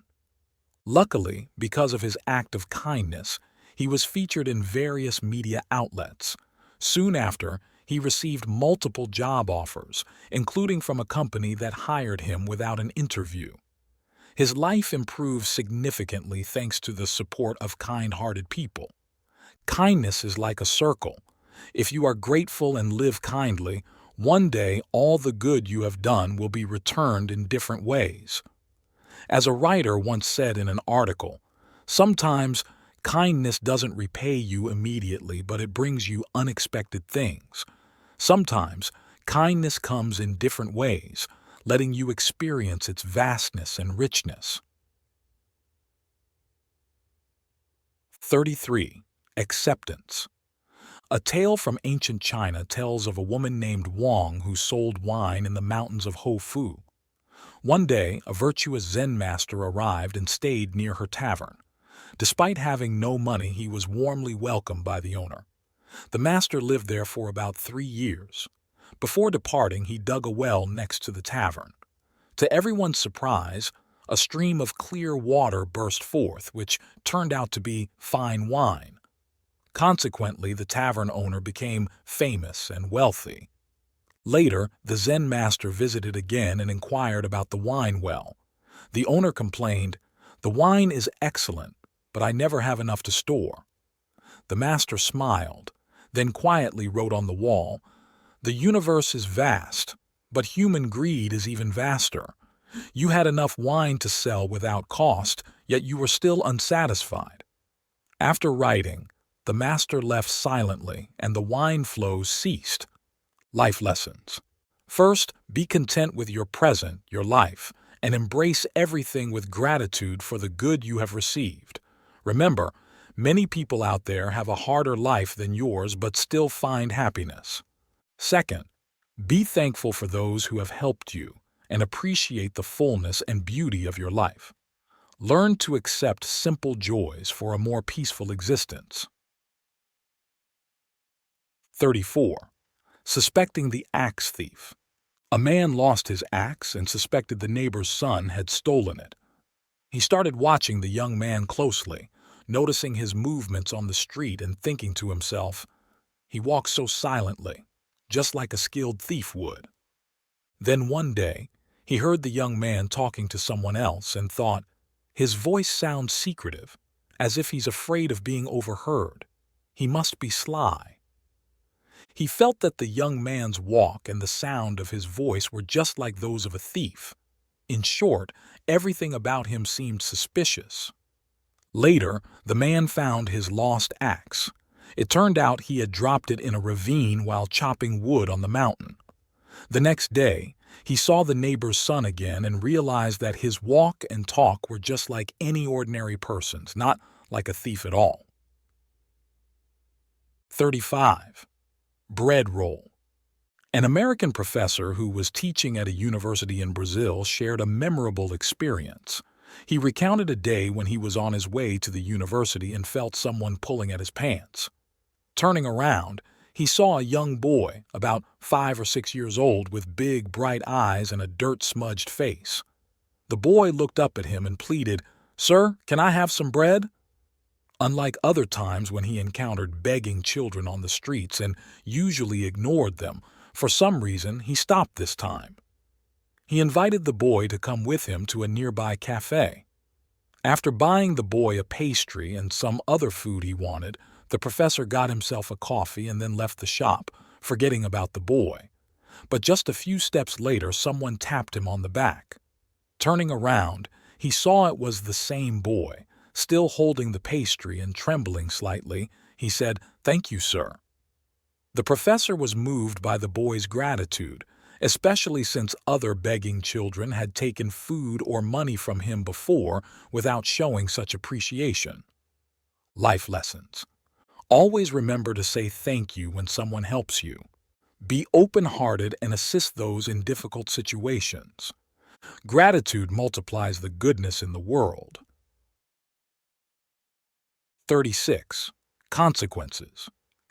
Luckily, because of his act of kindness, he was featured in various media outlets. Soon after, he received multiple job offers, including from a company that hired him without an interview. His life improved significantly thanks to the support of kind-hearted people. Kindness is like a circle. If you are grateful and live kindly, one day all the good you have done will be returned in different ways. As a writer once said in an article, sometimes kindness doesn't repay you immediately, but it brings you unexpected things. Sometimes kindness comes in different ways, letting you experience its vastness and richness. 33. Acceptance. A tale from ancient China tells of a woman named Wang who sold wine in the mountains of Hofu. One day, a virtuous Zen master arrived and stayed near her tavern. Despite having no money, he was warmly welcomed by the owner. The master lived there for about 3 years. Before departing, he dug a well next to the tavern. To everyone's surprise, a stream of clear water burst forth, which turned out to be fine wine. Consequently, the tavern owner became famous and wealthy. Later, the Zen master visited again and inquired about the wine well. The owner complained, "The wine is excellent, but I never have enough to store." The master smiled, then quietly wrote on the wall, "The universe is vast, but human greed is even vaster. You had enough wine to sell without cost, yet you were still unsatisfied." After writing, the master left silently and the wine flows ceased. Life lessons. First, be content with your present, your life, and embrace everything with gratitude for the good you have received. Remember, many people out there have a harder life than yours but still find happiness. Second, be thankful for those who have helped you and appreciate the fullness and beauty of your life. Learn to accept simple joys for a more peaceful existence. 34. Suspecting the axe thief. A man lost his axe and suspected the neighbor's son had stolen it. He started watching the young man closely, noticing his movements on the street and thinking to himself, "He walks so silently, just like a skilled thief would." Then one day, he heard the young man talking to someone else and thought, "His voice sounds secretive, as if he's afraid of being overheard. He must be sly." He felt that the young man's walk and the sound of his voice were just like those of a thief. In short, everything about him seemed suspicious. Later, the man found his lost axe. It turned out he had dropped it in a ravine while chopping wood on the mountain. The next day, he saw the neighbor's son again and realized that his walk and talk were just like any ordinary person's, not like a thief at all. 35. Bread roll. An American professor who was teaching at a university in Brazil shared a memorable experience. He recounted a day when he was on his way to the university and felt someone pulling at his pants. Turning around, he saw a young boy, about 5 or 6 years old, with big, bright eyes and a dirt-smudged face. The boy looked up at him and pleaded, "Sir, can I have some bread?" Unlike other times when he encountered begging children on the streets and usually ignored them, for some reason he stopped this time. He invited the boy to come with him to a nearby cafe. After buying the boy a pastry and some other food he wanted, the professor got himself a coffee and then left the shop, forgetting about the boy. But just a few steps later, someone tapped him on the back. Turning around, he saw it was the same boy. Still holding the pastry and trembling slightly, he said, "Thank you, sir." The professor was moved by the boy's gratitude, especially since other begging children had taken food or money from him before without showing such appreciation. Life lessons. Always remember to say thank you when someone helps you. Be open-hearted and assist those in difficult situations. Gratitude multiplies the goodness in the world. 36. Consequences.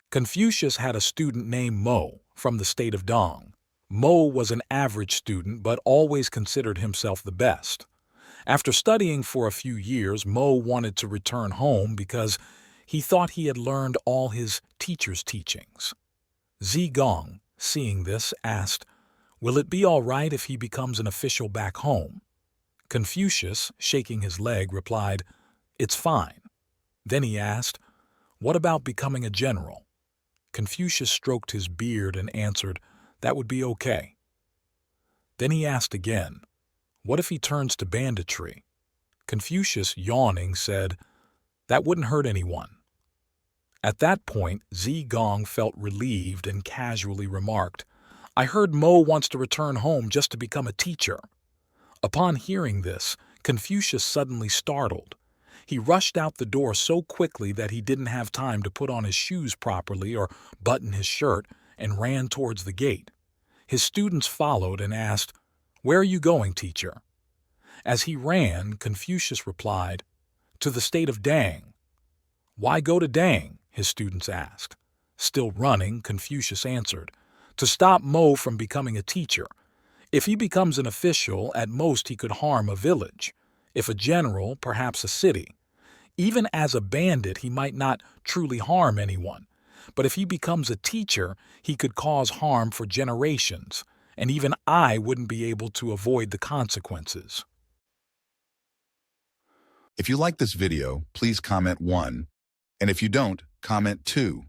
Confucius had a student named Mo from the state of Dong. Mo was an average student but always considered himself the best. After studying for a few years, Mo wanted to return home because he thought he had learned all his teacher's teachings. Zigong, seeing this, asked, "Will it be all right if he becomes an official back home?" Confucius, shaking his leg, replied, "It's fine." Then he asked, "What about becoming a general?" Confucius stroked his beard and answered, "That would be okay." Then he asked again, "What if he turns to banditry?" Confucius, yawning, said, "That wouldn't hurt anyone." At that point, Gong felt relieved and casually remarked, "I heard Mo wants to return home just to become a teacher." Upon hearing this, Confucius suddenly startled. He rushed out the door so quickly that he didn't have time to put on his shoes properly or button his shirt and ran towards the gate. His students followed and asked, "Where are you going, teacher?" As he ran, Confucius replied, "To the state of Dang." "Why go to Dang?" his students asked. Still running, Confucius answered, "To stop Mo from becoming a teacher. If he becomes an official, at most he could harm a village. If a general, perhaps a city. Even as a bandit, he might not truly harm anyone. But if he becomes a teacher, he could cause harm for generations, and even I wouldn't be able to avoid the consequences." If you like this video, please comment 1. And if you don't, comment 2.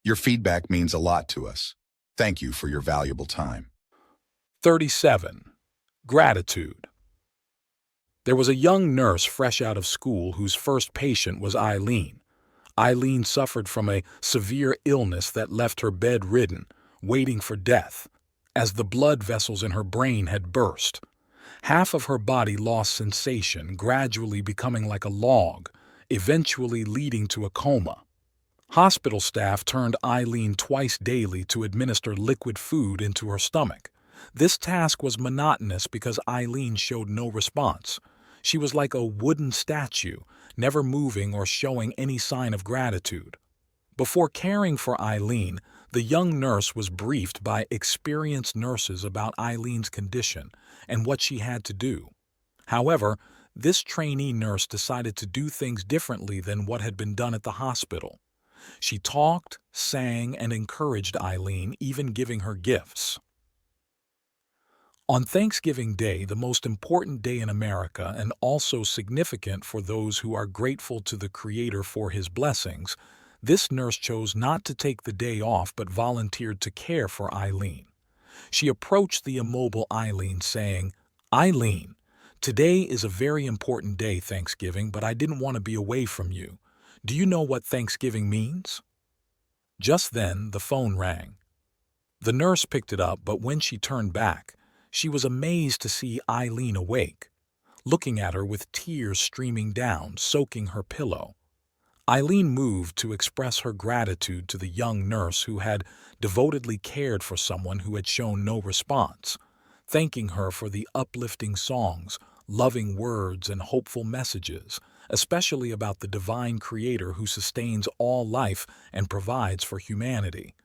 Your feedback means a lot to us. Thank you for your valuable time. 37. Gratitude. There was a young nurse fresh out of school whose first patient was Eileen. Eileen suffered from a severe illness that left her bedridden, waiting for death, as the blood vessels in her brain had burst. Half of her body lost sensation, gradually becoming like a log, eventually leading to a coma. Hospital staff turned Eileen twice daily to administer liquid food into her stomach. This task was monotonous because Eileen showed no response. She was like a wooden statue, never moving or showing any sign of gratitude. Before caring for Eileen, the young nurse was briefed by experienced nurses about Eileen's condition and what she had to do. However, this trainee nurse decided to do things differently than what had been done at the hospital. She talked, sang, and encouraged Eileen, even giving her gifts. On Thanksgiving Day, the most important day in America and also significant for those who are grateful to the Creator for His blessings, this nurse chose not to take the day off but volunteered to care for Eileen. She approached the immobile Eileen saying, "Eileen, today is a very important day, Thanksgiving, but I didn't want to be away from you. Do you know what Thanksgiving means?" Just then, the phone rang. The nurse picked it up, but when she turned back, she was amazed to see Eileen awake, looking at her with tears streaming down, soaking her pillow. Eileen moved to express her gratitude to the young nurse who had devotedly cared for someone who had shown no response, thanking her for the uplifting songs, loving words, and hopeful messages, especially about the divine Creator who sustains all life and provides for humanity.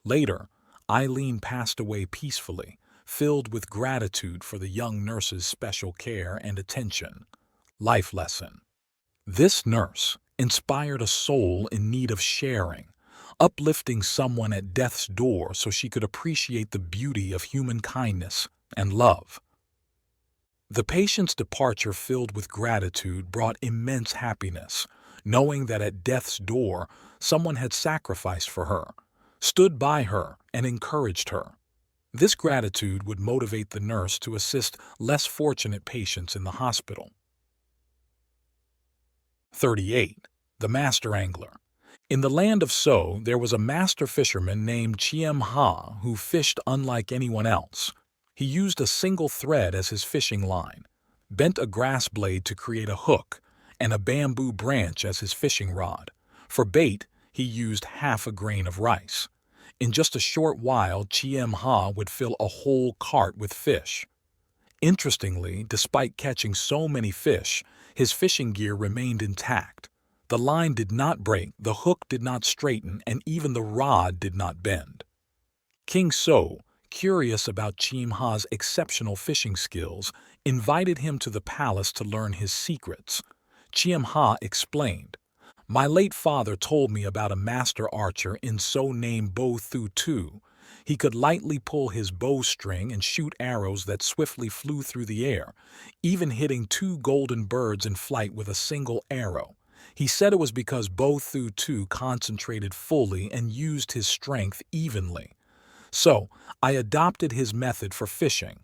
Later, Eileen passed away peacefully, filled with gratitude for the young nurse's special care and attention. Life lesson. This nurse inspired a soul in need of sharing, uplifting someone at death's door so she could appreciate the beauty of human kindness and love. The patient's departure filled with gratitude brought immense happiness, knowing that at death's door someone had sacrificed for her, stood by her, and encouraged her. This gratitude would motivate the nurse to assist less fortunate patients in the hospital. 38. The Master Angler. In the land of So, there was a master fisherman named Chiem Ha who fished unlike anyone else. He used a single thread as his fishing line, bent a grass blade to create a hook, and a bamboo branch as his fishing rod. For bait, he used half a grain of rice. In just a short while, Chiem Ha would fill a whole cart with fish. Interestingly, despite catching so many fish, his fishing gear remained intact. The line did not break, the hook did not straighten, and even the rod did not bend. King So, curious about Chiem Ha's exceptional fishing skills, invited him to the palace to learn his secrets. Chiem Ha explained, "My late father told me about a master archer in So named Bo Thu Tu. He could lightly pull his bowstring and shoot arrows that swiftly flew through the air, even hitting 2 golden birds in flight with a single arrow. He said it was because BETRAYAL concentrated fully and used his strength evenly. So, I adopted his method for fishing.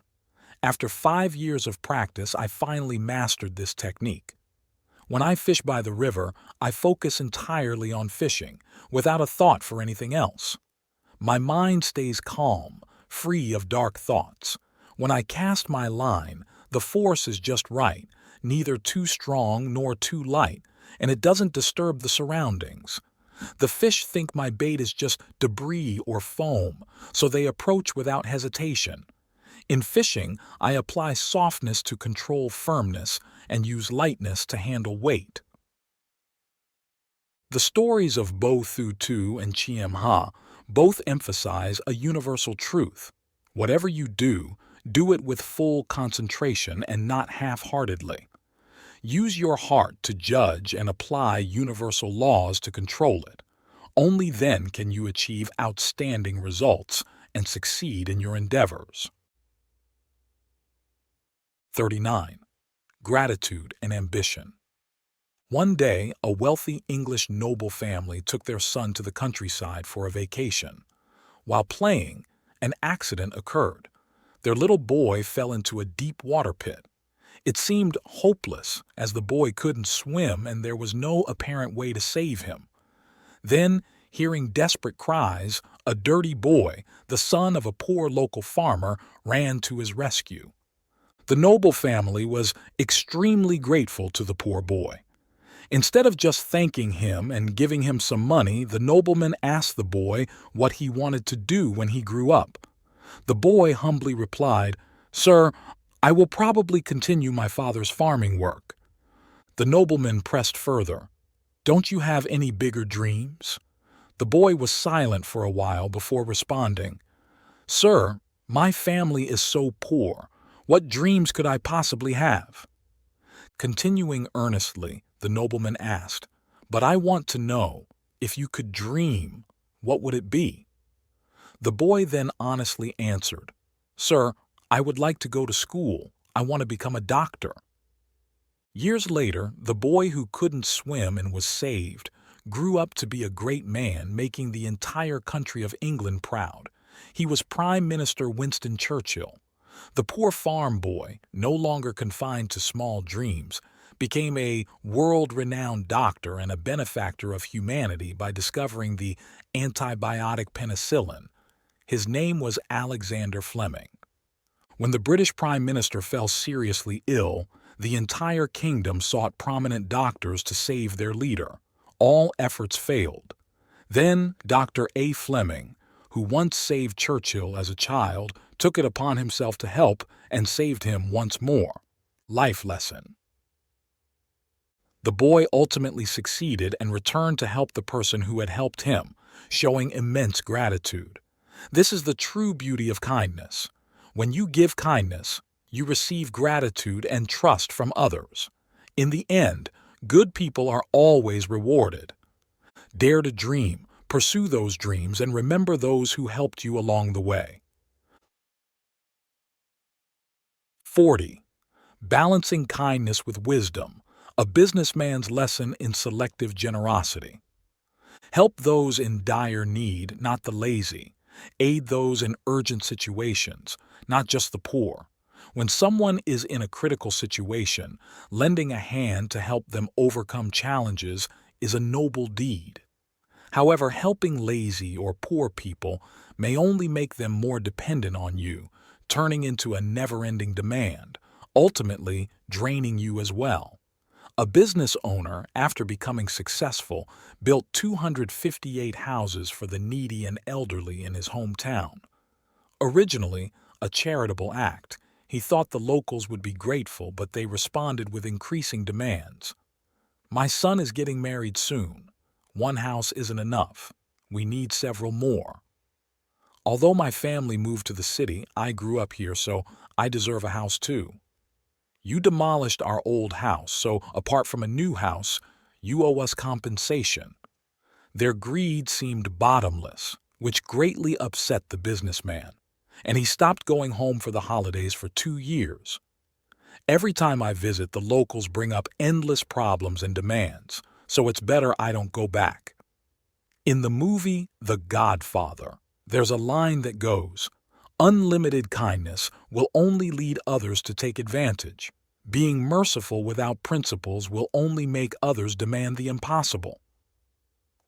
After 5 years of practice, I finally mastered this technique. When I fish by the river, I focus entirely on fishing, without a thought for anything else. My mind stays calm, free of dark thoughts. When I cast my line, the force is just right, neither too strong nor too light, and it doesn't disturb the surroundings. The fish think my bait is just debris or foam, so they approach without hesitation. In fishing, I apply softness to control firmness and use lightness to handle weight. The stories of BETRAYAL and KHIET both emphasize a universal truth. Whatever you do it with full concentration and not half-heartedly. Use your heart to judge and apply universal laws to control it. Only then can you achieve outstanding results and succeed in your endeavors. 39. Gratitude and ambition. One day, a wealthy English noble family took their son to the countryside for a vacation. While playing, an accident occurred. Their little boy fell into a deep water pit. It seemed hopeless, as the boy couldn't swim and there was no apparent way to save him. Then, hearing desperate cries, a dirty boy, the son of a poor local farmer, ran to his rescue. The noble family was extremely grateful to the poor boy. Instead of just thanking him and giving him some money, the nobleman asked the boy what he wanted to do when he grew up. The boy humbly replied, "Sir, I will probably continue my father's farming work." The nobleman pressed further, "Don't you have any bigger dreams?" The boy was silent for a while before responding, "Sir, my family is so poor. What dreams could I possibly have?" Continuing earnestly, the nobleman asked, "But I want to know, if you could dream, what would it be?" The boy then honestly answered, "Sir, I would like to go to school. I want to become a doctor." Years later, the boy who couldn't swim and was saved grew up to be a great man, making the entire country of England proud. He was Prime Minister Winston Churchill. The poor farm boy, no longer confined to small dreams, became a world-renowned doctor and a benefactor of humanity by discovering the antibiotic penicillin. His name was Alexander Fleming. When the British Prime Minister fell seriously ill, the entire kingdom sought prominent doctors to save their leader. All efforts failed. Then Dr. A. Fleming, who once saved Churchill as a child, took it upon himself to help and saved him once more. Life lesson. The boy ultimately succeeded and returned to help the person who had helped him, showing immense gratitude. This is the true beauty of kindness. When you give kindness, you receive gratitude and trust from others. In the end, good people are always rewarded. Dare to dream, pursue those dreams, and remember those who helped you along the way. 40. Balancing kindness with wisdom, a businessman's lesson in selective generosity. Help those in dire need, not the lazy. Aid those in urgent situations, not just the poor. When someone is in a critical situation, lending a hand to help them overcome challenges is a noble deed. However, helping lazy or poor people may only make them more dependent on you, turning into a never-ending demand, ultimately draining you as well. A business owner, after becoming successful, built 258 houses for the needy and elderly in his hometown. Originally a charitable act, he thought the locals would be grateful, but they responded with increasing demands. "My son is getting married soon. One house isn't enough. We need several more. Although my family moved to the city, I grew up here, so I deserve a house too. You demolished our old house, so apart from a new house, you owe us compensation." Their greed seemed bottomless. which greatly upset the businessman, and he stopped going home for the holidays for 2 years. Every time I visit, the locals bring up endless problems and demands, so it's better I don't go back. In the movie The Godfather, there's a line that goes, "Unlimited kindness will only lead others to take advantage. Being merciful without principles will only make others demand the impossible."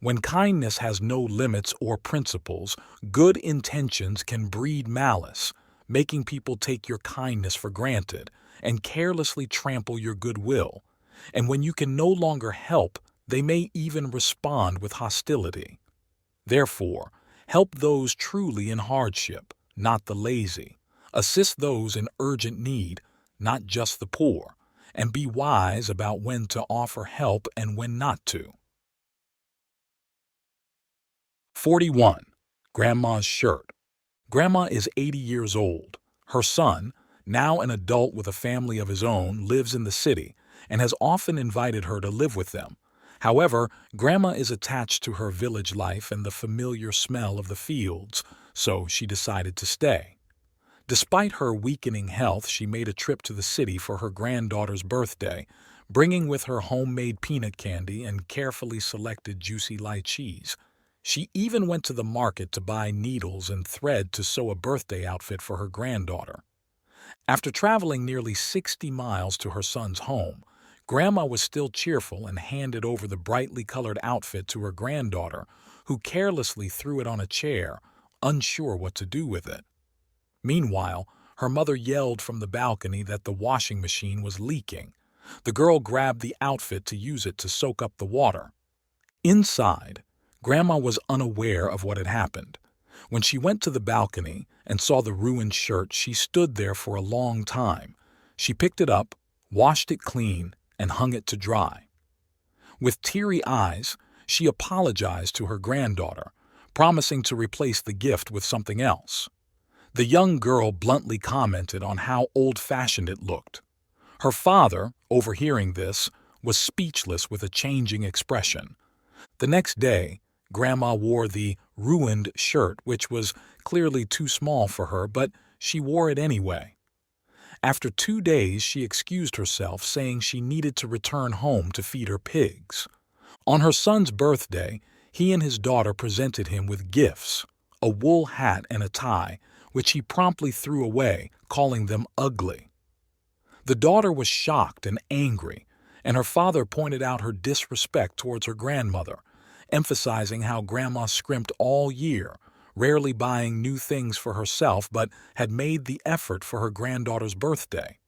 When kindness has no limits or principles, good intentions can breed malice, making people take your kindness for granted and carelessly trample your goodwill. And when you can no longer help, they may even respond with hostility. Therefore, help those truly in hardship, not the lazy. Assist those in urgent need, not just the poor, and be wise about when to offer help and when not to. 41. Grandma's shirt. Grandma is 80 years old. Her son, now an adult with a family of his own, lives in the city and has often invited her to live with them. However, Grandma is attached to her village life and the familiar smell of the fields, so she decided to stay. Despite her weakening health, she made a trip to the city for her granddaughter's birthday, bringing with her homemade peanut candy and carefully selected juicy light cheese. She even went to the market to buy needles and thread to sew a birthday outfit for her granddaughter. After traveling nearly 60 miles to her son's home, Grandma was still cheerful and handed over the brightly colored outfit to her granddaughter, who carelessly threw it on a chair, unsure what to do with it. Meanwhile, her mother yelled from the balcony that the washing machine was leaking. The girl grabbed the outfit to use it to soak up the water. Inside, Grandma was unaware of what had happened. When she went to the balcony and saw the ruined shirt, she stood there for a long time. She picked it up, washed it clean, and hung it to dry. With teary eyes, she apologized to her granddaughter, promising to replace the gift with something else. The young girl bluntly commented on how old-fashioned it looked. Her father, overhearing this, was speechless with a changing expression. The next day, Grandma wore the ruined shirt, which was clearly too small for her, but she wore it anyway. After 2 days, she excused herself, saying she needed to return home to feed her pigs. On her son's birthday, he and his daughter presented him with gifts, a wool hat and a tie, which he promptly threw away, calling them ugly. The daughter was shocked and angry, and her father pointed out her disrespect towards her grandmother, emphasizing how Grandma scrimped all year, rarely buying new things for herself, but had made the effort for her granddaughter's birthday.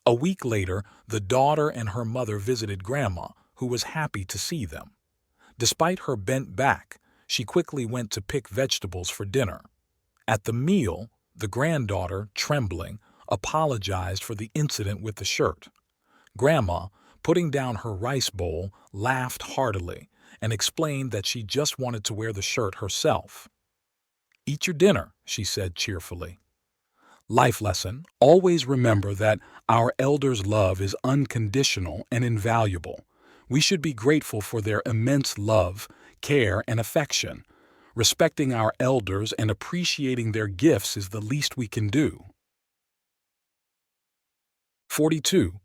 A week later, the daughter and her mother visited Grandma, who was happy to see them. Despite her bent back, she quickly went to pick vegetables for dinner. At the meal, the granddaughter, trembling, apologized for the incident with the shirt. Grandma, putting down her rice bowl, laughed heartily and explained that she just wanted to wear the shirt herself. "Eat your dinner," she said cheerfully. Life lesson: always remember that our elders' love is unconditional and invaluable. We should be grateful for their immense love, care, and affection. Respecting our elders and appreciating their gifts is the least we can do. 42.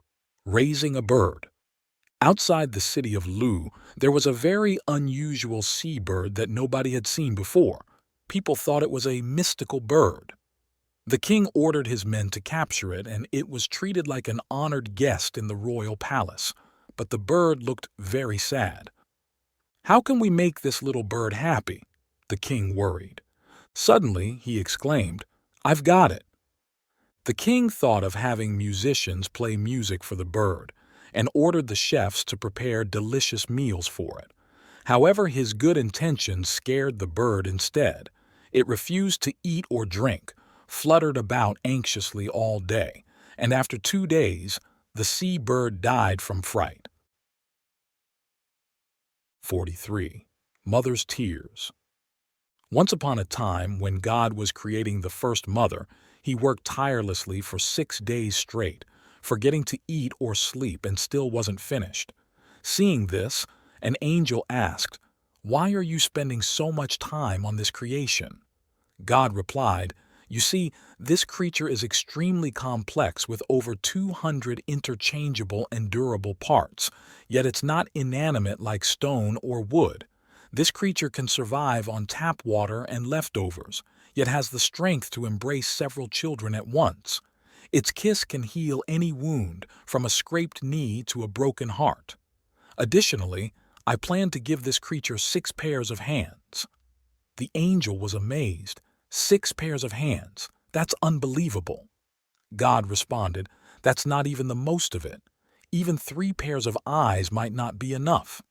Raising a bird. Outside the city of Lu, there was a very unusual seabird that nobody had seen before. People thought it was a mystical bird. The king ordered his men to capture it, and it was treated like an honored guest in the royal palace. But the bird looked very sad. "How can we make this little bird happy?" The king worried. Suddenly, he exclaimed, "I've got it." The king thought of having musicians play music for the bird and ordered the chefs to prepare delicious meals for it. However, his good intentions scared the bird instead. It refused to eat or drink, fluttered about anxiously all day, and after 2 days, the seabird died from fright. 43. Mother's Tears. Once upon a time, when God was creating the first mother, he worked tirelessly for 6 days straight, forgetting to eat or sleep, and still wasn't finished. Seeing this, an angel asked, "Why are you spending so much time on this creation?" God replied, "You see, this creature is extremely complex with over 200 interchangeable and durable parts, yet it's not inanimate like stone or wood. This creature can survive on tap water and leftovers, yet has the strength to embrace several children at once. Its kiss can heal any wound, from a scraped knee to a broken heart. Additionally, I plan to give this creature 6 pairs of hands." The angel was amazed. 6 pairs of hands. That's unbelievable. God responded, "That's not even the most of it. Even 3 pairs of eyes might not be enough."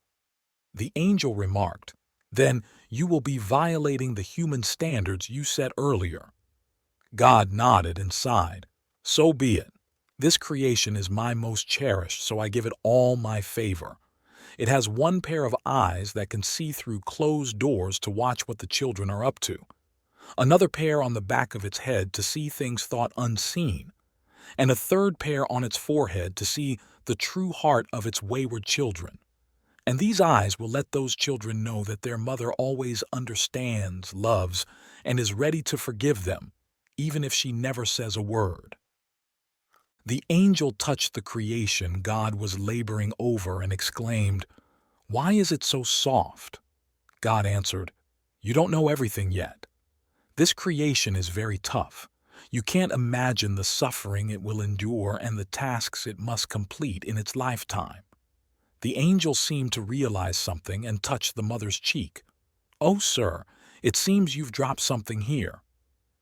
The angel remarked, "Then you will be violating the human standards you set earlier." God nodded and sighed. "So be it. This creation is my most cherished, so I give it all my favor. It has 1 pair of eyes that can see through closed doors to watch what the children are up to, another pair on the back of its head to see things thought unseen, and a 3rd pair on its forehead to see the true heart of its wayward children. And these eyes will let those children know that their mother always understands, loves, and is ready to forgive them, even if she never says a word." The angel touched the creation God was laboring over and exclaimed, "Why is it so soft?" God answered, "You don't know everything yet. This creation is very tough. You can't imagine the suffering it will endure and the tasks it must complete in its lifetime." The angel seemed to realize something and touched the mother's cheek. "Oh, sir, it seems you've dropped something here."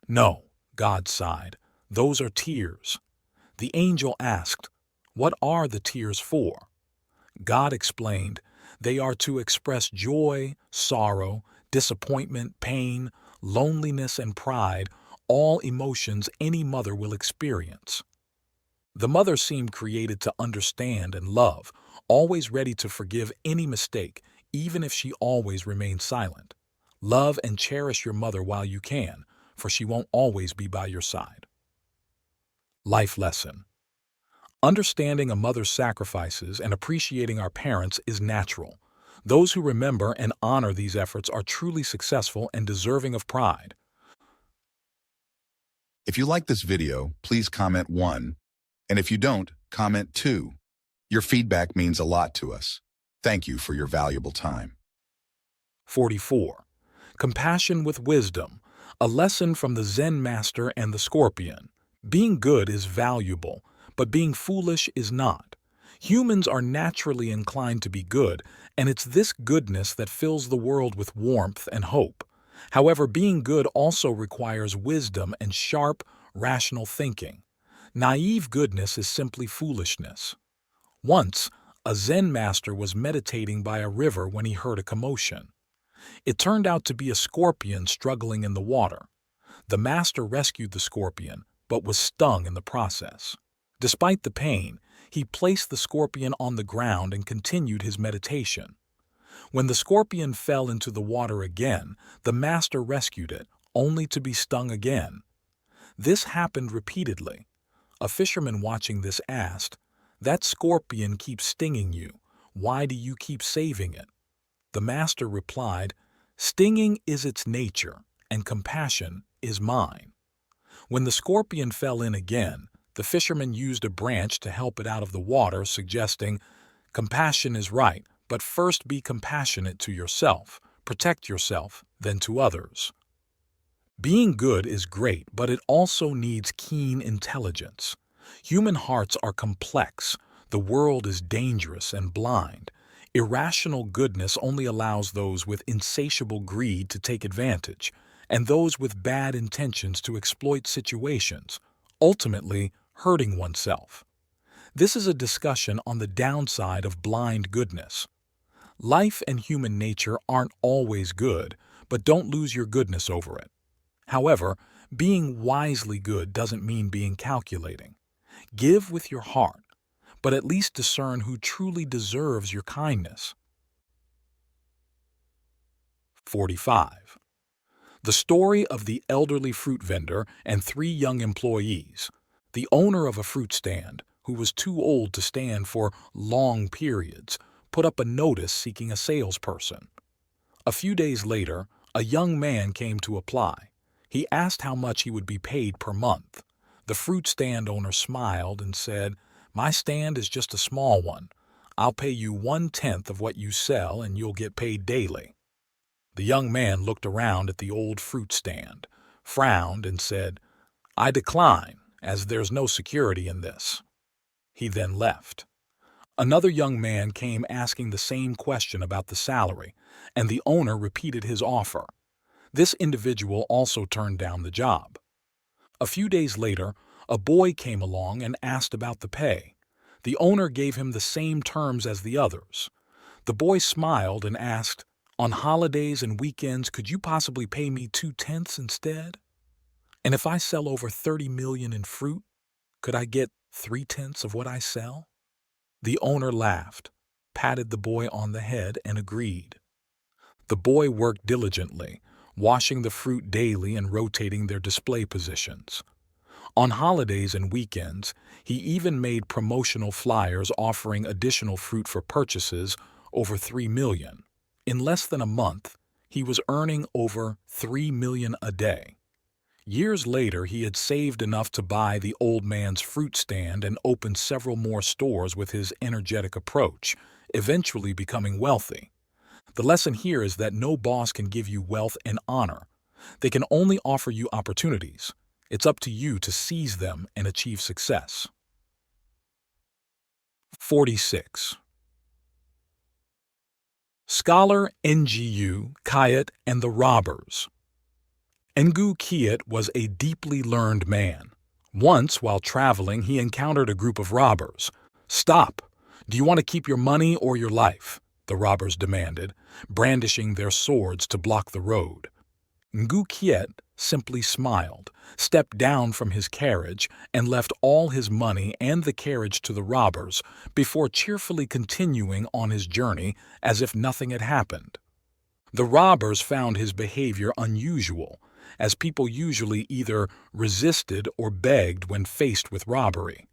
"No," God sighed, "those are tears." The angel asked, "What are the tears for?" God explained, "They are to express joy, sorrow, disappointment, pain, loneliness, and pride, all emotions any mother will experience." The mother seemed created to understand and love, always ready to forgive any mistake, even if she always remains silent. Love and cherish your mother while you can, for she won't always be by your side. Life lesson. Understanding a mother's sacrifices and appreciating our parents is natural. Those who remember and honor these efforts are truly successful and deserving of pride. If you like this video, please comment 1. And if you don't, comment 2. Your feedback means a lot to us. Thank you for your valuable time. 44. Compassion with Wisdom. A lesson from the Zen Master and the Scorpion. Being good is valuable, but being foolish is not. Humans are naturally inclined to be good, and it's this goodness that fills the world with warmth and hope. However, being good also requires wisdom and sharp, rational thinking. Naive goodness is simply foolishness. Once, a Zen master was meditating by a river when he heard a commotion. It turned out to be a scorpion struggling in the water. The master rescued the scorpion, but was stung in the process. Despite the pain, he placed the scorpion on the ground and continued his meditation. When the scorpion fell into the water again, the master rescued it, only to be stung again. This happened repeatedly. A fisherman watching this asked, "That scorpion keeps stinging you. Why do you keep saving it?" The master replied, "Stinging is its nature, and compassion is mine." When the scorpion fell in again, the fisherman used a branch to help it out of the water, suggesting, "Compassion is right, but first be compassionate to yourself, protect yourself, then to others." Being good is great, but it also needs keen intelligence. Human hearts are complex. The world is dangerous and blind. Irrational goodness only allows those with insatiable greed to take advantage, and those with bad intentions to exploit situations, ultimately hurting oneself. This is a discussion on the downside of blind goodness. Life and human nature aren't always good, but don't lose your goodness over it. However, being wisely good doesn't mean being calculating. Give with your heart, but at least discern who truly deserves your kindness. 45. The story of the elderly fruit vendor and 3 young employees. The owner of a fruit stand, who was too old to stand for long periods, put up a notice seeking a salesperson. A few days later, a young man came to apply. He asked how much he would be paid per month. The fruit stand owner smiled and said, "My stand is just a small one. I'll pay you 1/10 of what you sell and you'll get paid daily." The young man looked around at the old fruit stand, frowned, and said, "I decline, as there's no security in this." He then left. Another young man came asking the same question about the salary, and the owner repeated his offer. This individual also turned down the job. A few days later, a boy came along and asked about the pay. The owner gave him the same terms as the others. The boy smiled and asked, "On holidays and weekends, could you possibly pay me 2/10 instead? And if I sell over 30 million in fruit, could I get 3/10 of what I sell?" The owner laughed, patted the boy on the head, and agreed. The boy worked diligently, washing the fruit daily and rotating their display positions. On holidays and weekends, he even made promotional flyers offering additional fruit for purchases over 3 million. In less than a month, he was earning over 3 million a day. Years later, he had saved enough to buy the old man's fruit stand and opened several more stores with his energetic approach, eventually becoming wealthy. The lesson here is that no boss can give you wealth and honor. They can only offer you opportunities. It's up to you to seize them and achieve success. 46. Scholar NGU, KHIET, and the Robbers. KHIET was a deeply learned man. Once, while traveling, he encountered a group of robbers. "Stop! Do you want to keep your money or your life?" the robbers demanded, brandishing their swords to block the road. KHIET simply smiled, stepped down from his carriage, and left all his money and the carriage to the robbers before cheerfully continuing on his journey as if nothing had happened. The robbers found his behavior unusual, as people usually either resisted or begged when faced with robbery.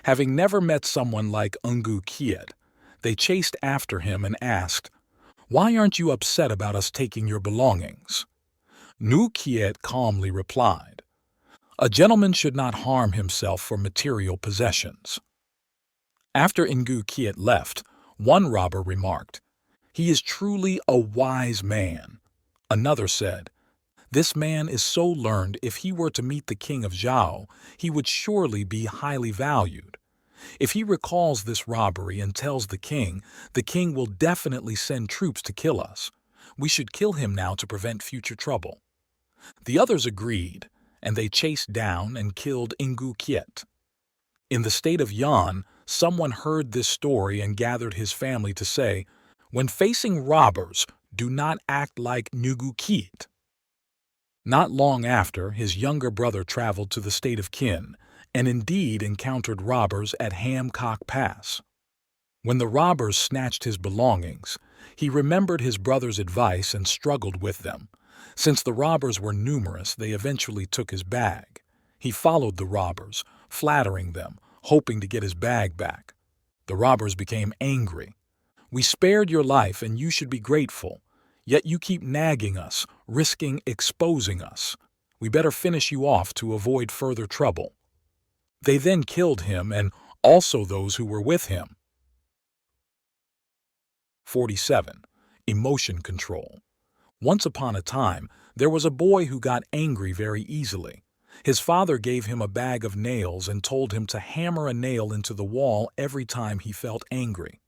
Having never met someone like KHIET, they chased after him and asked, "Why aren't you upset about us taking your belongings?" KHIET calmly replied, "A gentleman should not harm himself for material possessions." After KHIET left, one robber remarked, "He is truly a wise man." Another said, "This man is so learned, if he were to meet the king of Zhao, he would surely be highly valued. If he recalls this robbery and tells the king will definitely send troops to kill us. We should kill him now to prevent future trouble." The others agreed, and they chased down and killed KHIET. In the state of Yan, someone heard this story and gathered his family to say, "When facing robbers, do not act like KHIET." Not long after, his younger brother traveled to the state of Qin and indeed encountered robbers at Hamcock Pass. When the robbers snatched his belongings, he remembered his brother's advice and struggled with them. Since the robbers were numerous, they eventually took his bag. He followed the robbers, flattering them, hoping to get his bag back. The robbers became angry. "We spared your life and you should be grateful. Yet you keep nagging us, risking exposing us. We better finish you off to avoid further trouble." They then killed him and also those who were with him. 47. Emotion control. Once upon a time, there was a boy who got angry very easily. His father gave him a bag of nails and told him to hammer a nail into the wall every time he felt angry.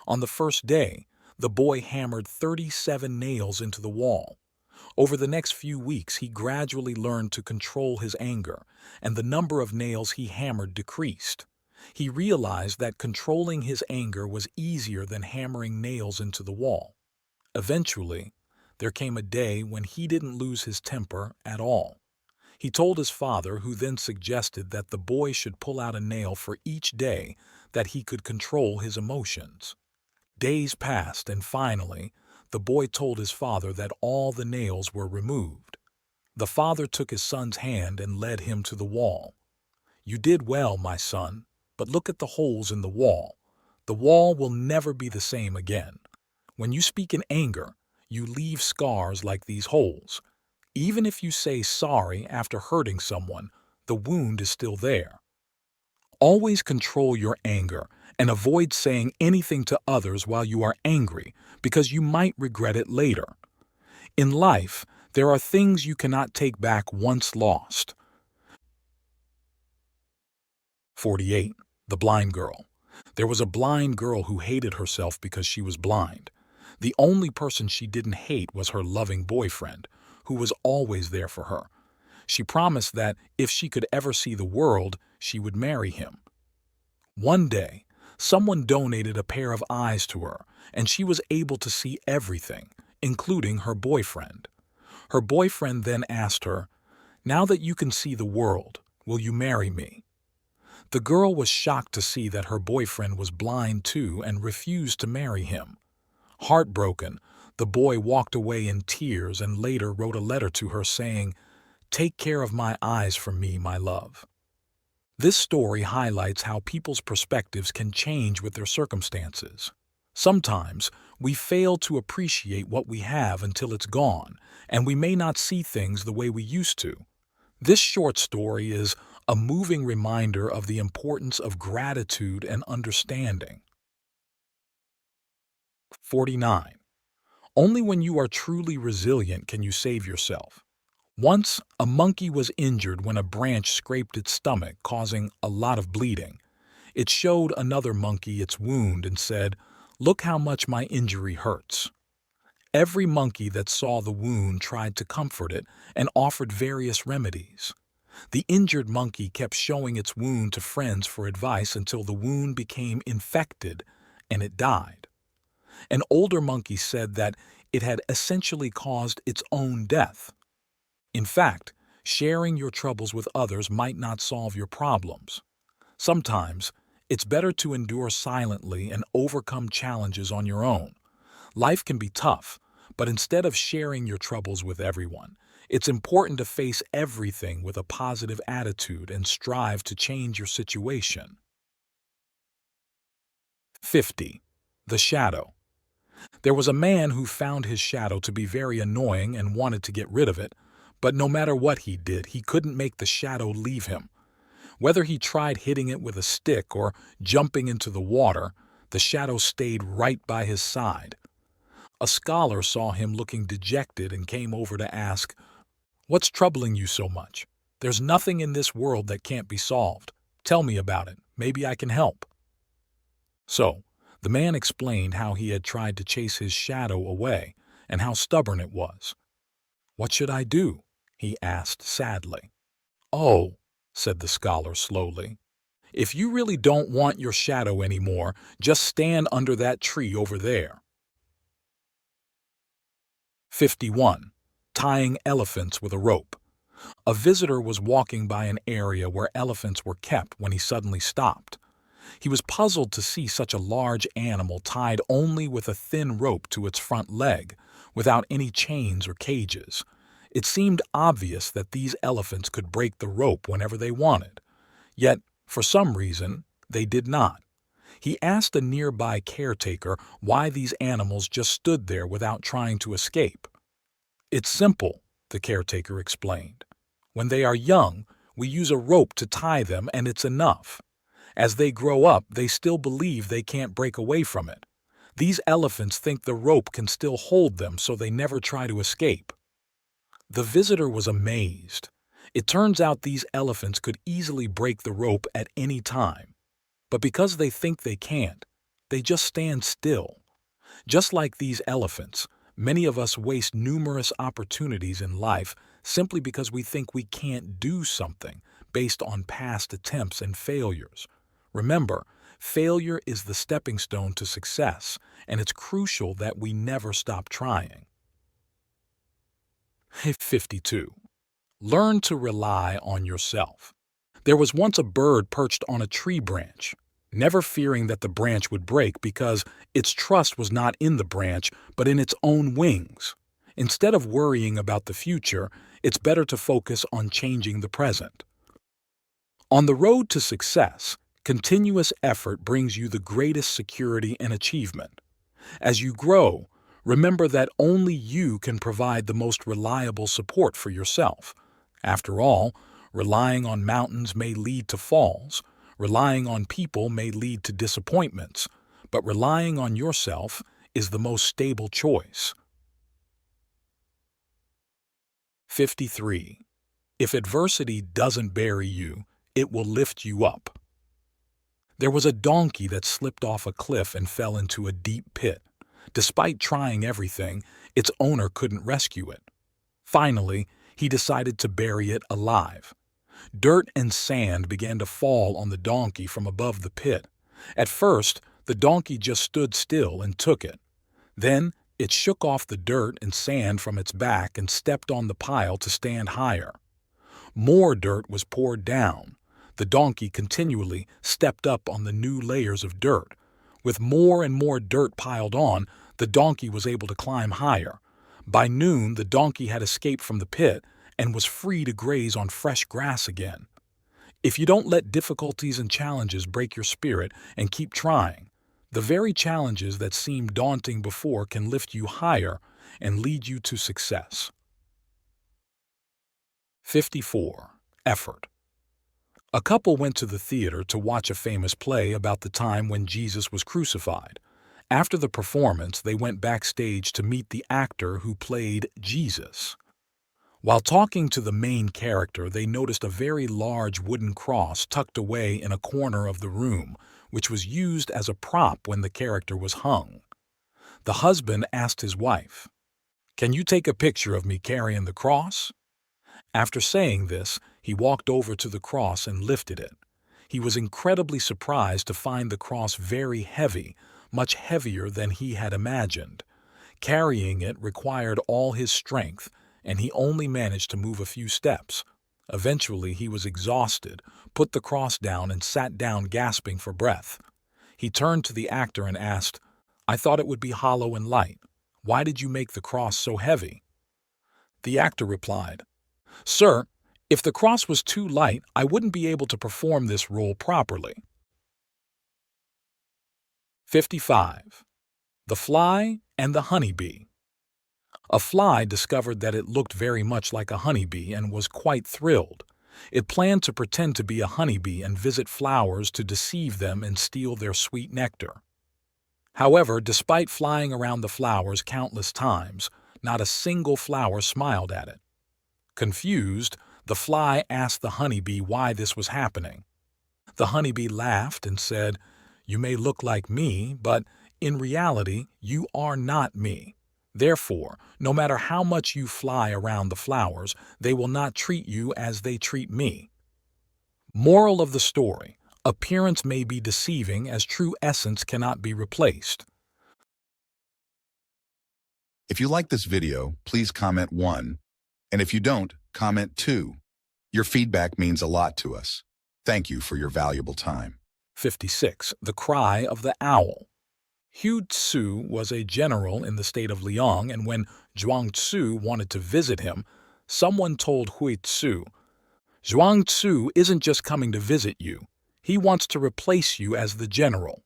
On the first day, the boy hammered 37 nails into the wall. Over the next few weeks, he gradually learned to control his anger, and the number of nails he hammered decreased. He realized that controlling his anger was easier than hammering nails into the wall. Eventually, there came a day when he didn't lose his temper at all. He told his father, who then suggested that the boy should pull out a nail for each day that he could control his emotions. Days passed, and finally, the boy told his father that all the nails were removed. The father took his son's hand and led him to the wall. "You did well, my son, but look at the holes in the wall. The wall will never be the same again. When you speak in anger, you leave scars like these holes. Even if you say sorry after hurting someone, the wound is still there. Always control your anger and avoid saying anything to others while you are angry because you might regret it later. In life, there are things you cannot take back once lost. 48. The blind girl. There was a blind girl who hated herself because she was blind. The only person she didn't hate was her loving boyfriend, who was always there for her. She promised that if she could ever see the world, she would marry him. One day, someone donated a pair of eyes to her, and she was able to see everything, including her boyfriend. Her boyfriend then asked her, "Now that you can see the world, will you marry me?" The girl was shocked to see that her boyfriend was blind too and refused to marry him. Heartbroken, the boy walked away in tears and later wrote a letter to her saying, "Take care of my eyes for me, my love." This story highlights how people's perspectives can change with their circumstances. Sometimes we fail to appreciate what we have until it's gone, and we may not see things the way we used to. This short story is a moving reminder of the importance of gratitude and understanding. 49. Only when you are truly resilient can you save yourself. Once, a monkey was injured when a branch scraped its stomach, causing a lot of bleeding. It showed another monkey its wound and said, "Look how much my injury hurts." Every monkey that saw the wound tried to comfort it and offered various remedies. The injured monkey kept showing its wound to friends for advice until the wound became infected and it died. An older monkey said that it had essentially caused its own death. In fact, sharing your troubles with others might not solve your problems. Sometimes, it's better to endure silently and overcome challenges on your own. Life can be tough, but instead of sharing your troubles with everyone, it's important to face everything with a positive attitude and strive to change your situation. 50. The shadow. There was a man who found his shadow to be very annoying and wanted to get rid of it, but no matter what he did, he couldn't make the shadow leave him. Whether he tried hitting it with a stick or jumping into the water, the shadow stayed right by his side. A scholar saw him looking dejected and came over to ask, "What's troubling you so much? There's nothing in this world that can't be solved. Tell me about it. Maybe I can help." So, the man explained how he had tried to chase his shadow away and how stubborn it was. "What should I do?" he asked sadly. "Oh," said the scholar slowly, "if you really don't want your shadow anymore, just stand under that tree over there." 51. Tying elephants with a rope. A visitor was walking by an area where elephants were kept when he suddenly stopped. He was puzzled to see such a large animal tied only with a thin rope to its front leg, without any chains or cages. It seemed obvious that these elephants could break the rope whenever they wanted. Yet, for some reason, they did not. He asked a nearby caretaker why these animals just stood there without trying to escape. "It's simple," the caretaker explained. "When they are young, we use a rope to tie them and it's enough. As they grow up, they still believe they can't break away from it. These elephants think the rope can still hold them, so they never try to escape." The visitor was amazed. It turns out these elephants could easily break the rope at any time. But because they think they can't, they just stand still. Just like these elephants, many of us waste numerous opportunities in life simply because we think we can't do something based on past attempts and failures. Remember, failure is the stepping stone to success, and it's crucial that we never stop trying. 52. Learn to rely on yourself. There was once a bird perched on a tree branch, never fearing that the branch would break because its trust was not in the branch but in its own wings. Instead of worrying about the future, it's better to focus on changing the present. On the road to success, continuous effort brings you the greatest security and achievement. As you grow, Remember that only you can provide the most reliable support for yourself. After all, relying on mountains may lead to falls, relying on people may lead to disappointments, but relying on yourself is the most stable choice. 53. If adversity doesn't bury you, it will lift you up. There was a donkey that slipped off a cliff and fell into a deep pit. Despite trying everything, its owner couldn't rescue it. Finally, he decided to bury it alive. Dirt and sand began to fall on the donkey from above the pit. At first, the donkey just stood still and took it. Then, it shook off the dirt and sand from its back and stepped on the pile to stand higher. More dirt was poured down. The donkey continually stepped up on the new layers of dirt. With more and more dirt piled on, the donkey was able to climb higher. By noon, the donkey had escaped from the pit and was free to graze on fresh grass again. If you don't let difficulties and challenges break your spirit and keep trying, the very challenges that seemed daunting before can lift you higher and lead you to success. 54. Effort. A couple went to the theater to watch a famous play about the time when Jesus was crucified. After the performance, they went backstage to meet the actor who played Jesus. While talking to the main character, they noticed a very large wooden cross tucked away in a corner of the room, which was used as a prop when the character was hung. The husband asked his wife, "Can you take a picture of me carrying the cross?" After saying this, he walked over to the cross and lifted it. He was incredibly surprised to find the cross very heavy, much heavier than he had imagined. Carrying it required all his strength, and he only managed to move a few steps. Eventually, he was exhausted, put the cross down, and sat down gasping for breath. He turned to the actor and asked, "I thought it would be hollow and light. Why did you make the cross so heavy?" The actor replied, "Sir, if the cross was too light, I wouldn't be able to perform this role properly." 55. The Fly and the Honeybee. A fly discovered that it looked very much like a honeybee and was quite thrilled. It planned to pretend to be a honeybee and visit flowers to deceive them and steal their sweet nectar. However, despite flying around the flowers countless times, not a single flower smiled at it. Confused, the fly asked the honeybee why this was happening. The honeybee laughed and said, "You may look like me, but in reality, you are not me. Therefore, no matter how much you fly around the flowers, they will not treat you as they treat me." Moral of the story: appearance may be deceiving as true essence cannot be replaced. If you like this video, please comment 1. And if you don't, comment 2. Your feedback means a lot to us. Thank you for your valuable time. 56. The Cry of the Owl. Hu Tzu was a general in the state of Liang, and when Zhuang Tzu wanted to visit him, someone told Hu Tzu, "Zhuang Tzu isn't just coming to visit you. He wants to replace you as the general."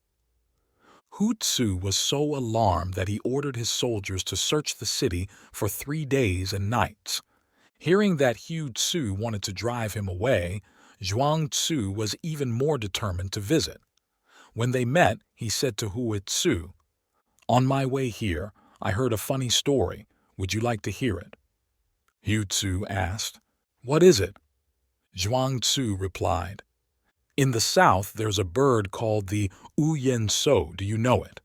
Hu Tzu was so alarmed that he ordered his soldiers to search the city for 3 days and nights. Hearing that Hu Tzu wanted to drive him away, Zhuang Tzu was even more determined to visit. When they met, he said to Hu Tzu, "On my way here, I heard a funny story. Would you like to hear it?" Hu Tzu asked, "What is it?" Zhuang Tzu replied, "In the south there's a bird called the So. Do you know it?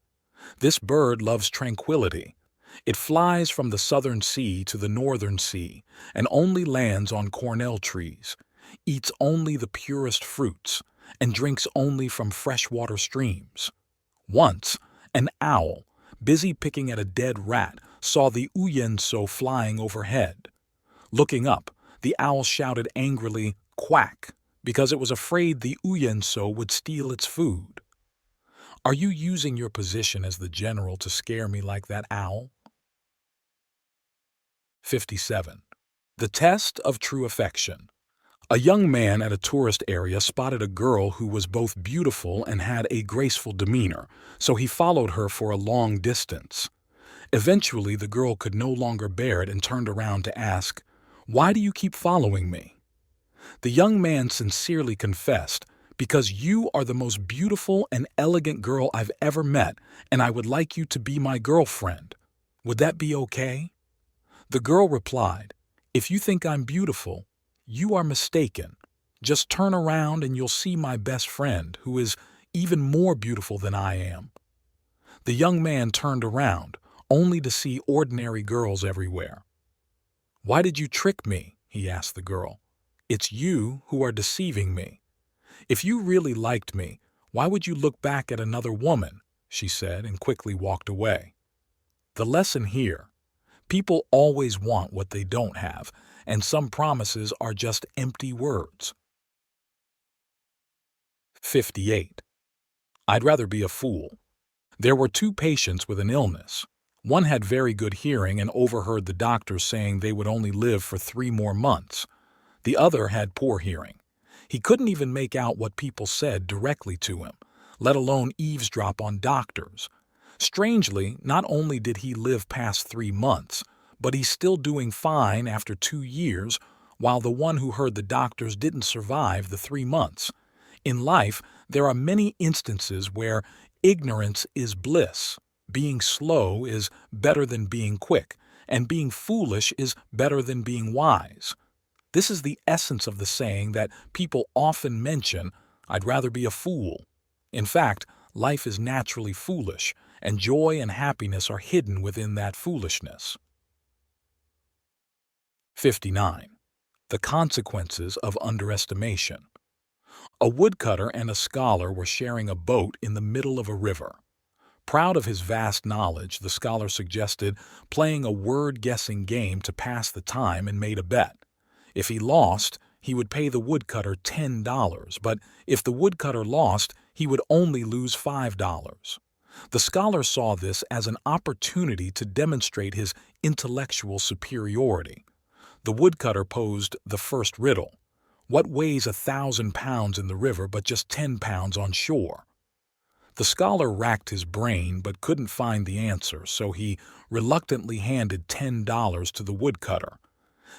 This bird loves tranquility. It flies from the southern sea to the northern sea and only lands on cornel trees, eats only the purest fruits, and drinks only from freshwater streams. Once, an owl, busy picking at a dead rat, saw the So flying overhead. Looking up, the owl shouted angrily, 'Quack!' because it was afraid the So would steal its food. Are you using your position as the general to scare me like that owl? 57. The Test of True Affection. A young man at a tourist area spotted a girl who was both beautiful and had a graceful demeanor, so he followed her for a long distance. Eventually, the girl could no longer bear it and turned around to ask, "Why do you keep following me?" The young man sincerely confessed, "Because you are the most beautiful and elegant girl I've ever met, and I would like you to be my girlfriend. Would that be okay?" The girl replied, "If you think I'm beautiful, you are mistaken. Just turn around and you'll see my best friend, who is even more beautiful than I am." The young man turned around, only to see ordinary girls everywhere. "Why did you trick me?" he asked the girl. "It's you who are deceiving me. If you really liked me, why would you look back at another woman?" she said, and quickly walked away. The lesson here: people always want what they don't have, and some promises are just empty words. 58. I'd rather be a fool. There were two patients with an illness. One had very good hearing and overheard the doctors saying they would only live for 3 more months. The other had poor hearing. He couldn't even make out what people said directly to him, let alone eavesdrop on doctors. Strangely, not only did he live past 3 months, but he's still doing fine after 2 years, while the one who heard the doctors didn't survive the 3 months. In life, there are many instances where ignorance is bliss, being slow is better than being quick, and being foolish is better than being wise. This is the essence of the saying that people often mention, "I'd rather be a fool." In fact, life is naturally foolish, and joy and happiness are hidden within that foolishness. 59. The consequences of underestimation. A woodcutter and a scholar were sharing a boat in the middle of a river. Proud of his vast knowledge, the scholar suggested playing a word-guessing game to pass the time and made a bet. If he lost, he would pay the woodcutter $10, but if the woodcutter lost, he would only lose $5. The scholar saw this as an opportunity to demonstrate his intellectual superiority. The woodcutter posed the first riddle: what weighs 1,000 pounds in the river but just 10 pounds on shore? The scholar racked his brain but couldn't find the answer, so he reluctantly handed $10 to the woodcutter.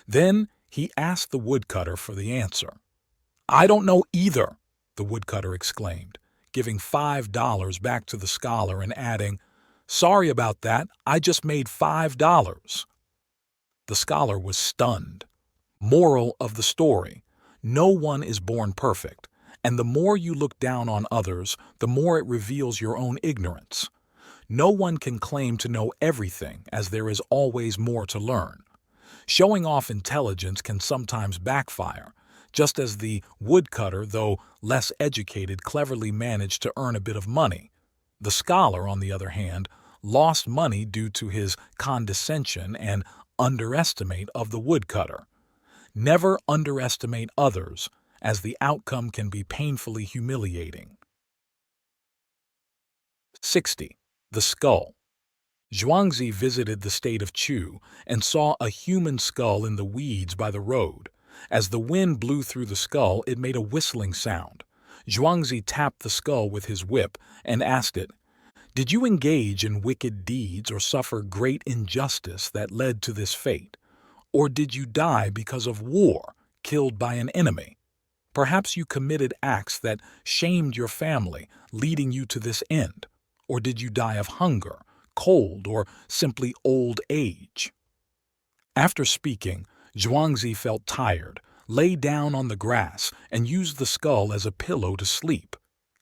Then he asked the woodcutter for the answer. "I don't know either," the woodcutter exclaimed, giving $5 back to the scholar and adding, "Sorry about that, I just made $5. The scholar was stunned. Moral of the story: no one is born perfect, and the more you look down on others, the more it reveals your own ignorance. No one can claim to know everything, as there is always more to learn. Showing off intelligence can sometimes backfire, just as the woodcutter, though less educated, cleverly managed to earn a bit of money. The scholar, on the other hand, lost money due to his condescension and underestimate of the woodcutter. Never underestimate others, as the outcome can be painfully humiliating. 60. The skull. Zhuangzi visited the state of Chu and saw a human skull in the weeds by the road. As the wind blew through the skull, it made a whistling sound. Zhuangzi tapped the skull with his whip and asked it, "Did you engage in wicked deeds or suffer great injustice that led to this fate? Or did you die because of war, killed by an enemy? Perhaps you committed acts that shamed your family, leading you to this end. Or did you die of hunger, cold, or simply old age?" After speaking, Zhuangzi felt tired, lay down on the grass, and used the skull as a pillow to sleep.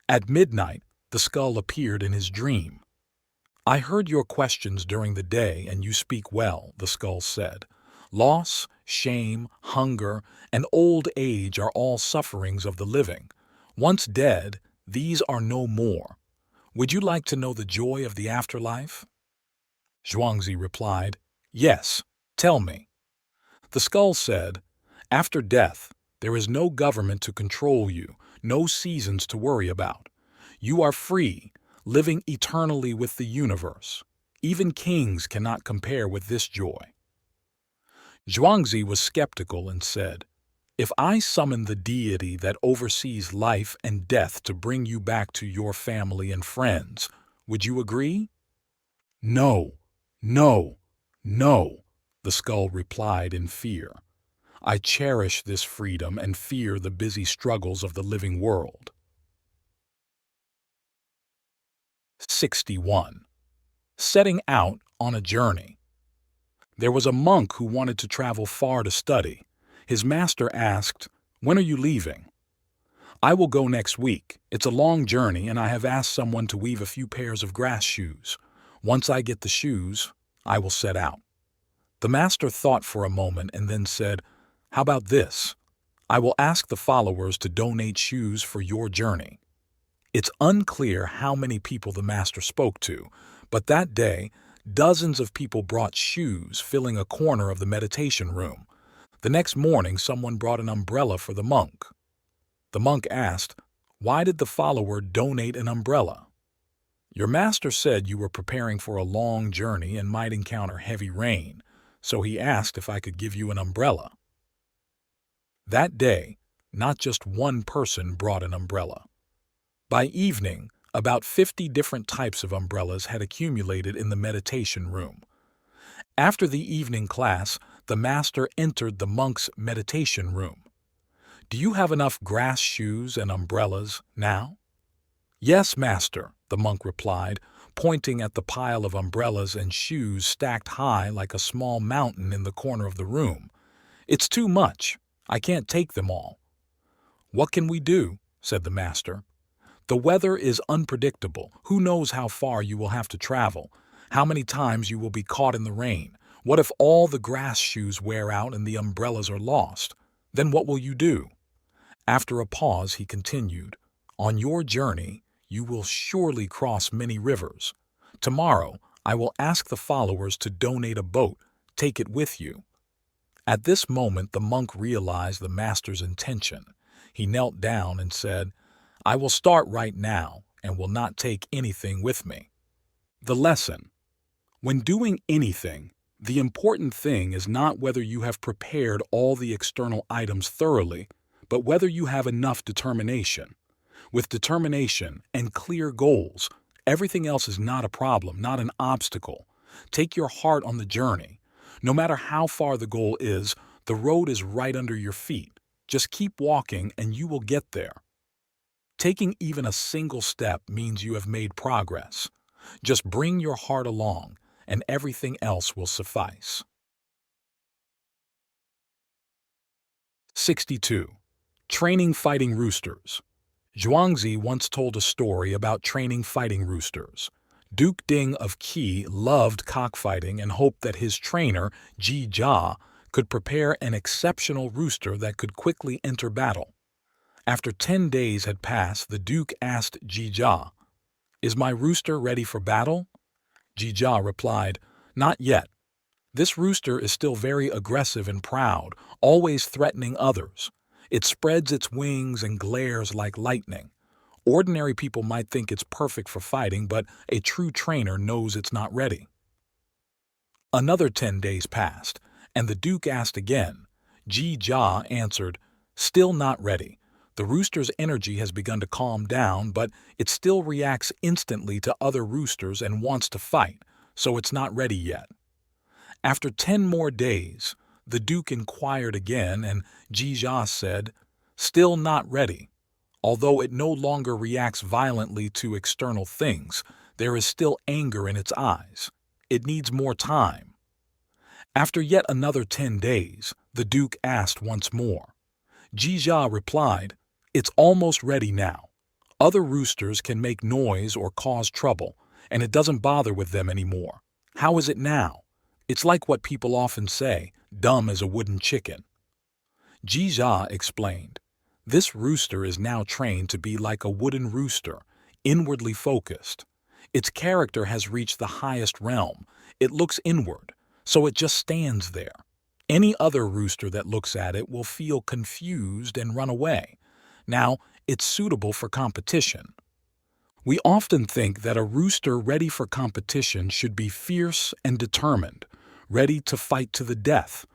At midnight, the skull appeared in his dream. "I heard your questions during the day, and you speak well," the skull said. "Loss, shame, hunger, and old age are all sufferings of the living. Once dead, these are no more. Would you like to know the joy of the afterlife?" Zhuangzi replied, "Yes, tell me." The skull said, "After death, there is no government to control you, no seasons to worry about. You are free, living eternally with the universe. Even kings cannot compare with this joy." Zhuangzi was skeptical and said, "If I summon the deity that oversees life and death to bring you back to your family and friends, would you agree?" "No, No, no, the skull replied in fear. I cherish this freedom and fear the busy struggles of the living world. 61. Setting out on a journey. There was a monk who wanted to travel far to study. His master asked, "When are you leaving?" "I will go next week. It's a long journey and I have asked someone to weave a few pairs of grass shoes. Once I get the shoes, I will set out." The master thought for a moment and then said, "How about this? I will ask the followers to donate shoes for your journey." It's unclear how many people the master spoke to, but that day, dozens of people brought shoes, filling a corner of the meditation room. The next morning, someone brought an umbrella for the monk. The monk asked, "Why did the follower donate an umbrella?" "Your master said you were preparing for a long journey and might encounter heavy rain, so he asked if I could give you an umbrella." That day, not just one person brought an umbrella. By evening, about 50 different types of umbrellas had accumulated in the meditation room. After the evening class, the master entered the monk's meditation room. "Do you have enough grass shoes and umbrellas now?" "Yes, master," the monk replied, pointing at the pile of umbrellas and shoes stacked high like a small mountain in the corner of the room. "It's too much. I can't take them all." "What can we do?" said the master. "The weather is unpredictable. Who knows how far you will have to travel? How many times you will be caught in the rain? What if all the grass shoes wear out and the umbrellas are lost? Then what will you do?" After a pause, he continued, "On your journey, you will surely cross many rivers. Tomorrow, I will ask the followers to donate a boat. Take it with you." At this moment, the monk realized the master's intention. He knelt down and said, "I will start right now and will not take anything with me." The lesson: when doing anything, the important thing is not whether you have prepared all the external items thoroughly, but whether you have enough determination. With determination and clear goals, everything else is not a problem, not an obstacle. Take your heart on the journey. No matter how far the goal is, the road is right under your feet. Just keep walking and you will get there. Taking even a single step means you have made progress. Just bring your heart along, and everything else will suffice. 62. Training fighting roosters. Zhuangzi once told a story about training fighting roosters. Duke Ding of Qi loved cockfighting and hoped that his trainer, Ji Jia, could prepare an exceptional rooster that could quickly enter battle. After 10 days had passed, the Duke asked Ji Jia, "Is my rooster ready for battle?" Ji Jia replied, "Not yet. This rooster is still very aggressive and proud, always threatening others. It spreads its wings and glares like lightning. Ordinary people might think it's perfect for fighting, but a true trainer knows it's not ready." Another 10 days passed, and the Duke asked again. Ji Jia answered, "Still not ready. The rooster's energy has begun to calm down, but it still reacts instantly to other roosters and wants to fight, so it's not ready yet." After 10 more days, the Duke inquired again, and Ji Jia said, "Still not ready. Although it no longer reacts violently to external things, there is still anger in its eyes. It needs more time." After yet another 10 days, the Duke asked once more. Ji Jia replied, "It's almost ready now. Other roosters can make noise or cause trouble, and it doesn't bother with them anymore. How is it now? It's like what people often say, dumb as a wooden chicken." Ji Jia explained, "This rooster is now trained to be like a wooden rooster, inwardly focused. Its character has reached the highest realm. It looks inward, so it just stands there. Any other rooster that looks at it will feel confused and run away. Now, it's suitable for competition." We often think that a rooster ready for competition should be fierce and determined, ready to fight to the death.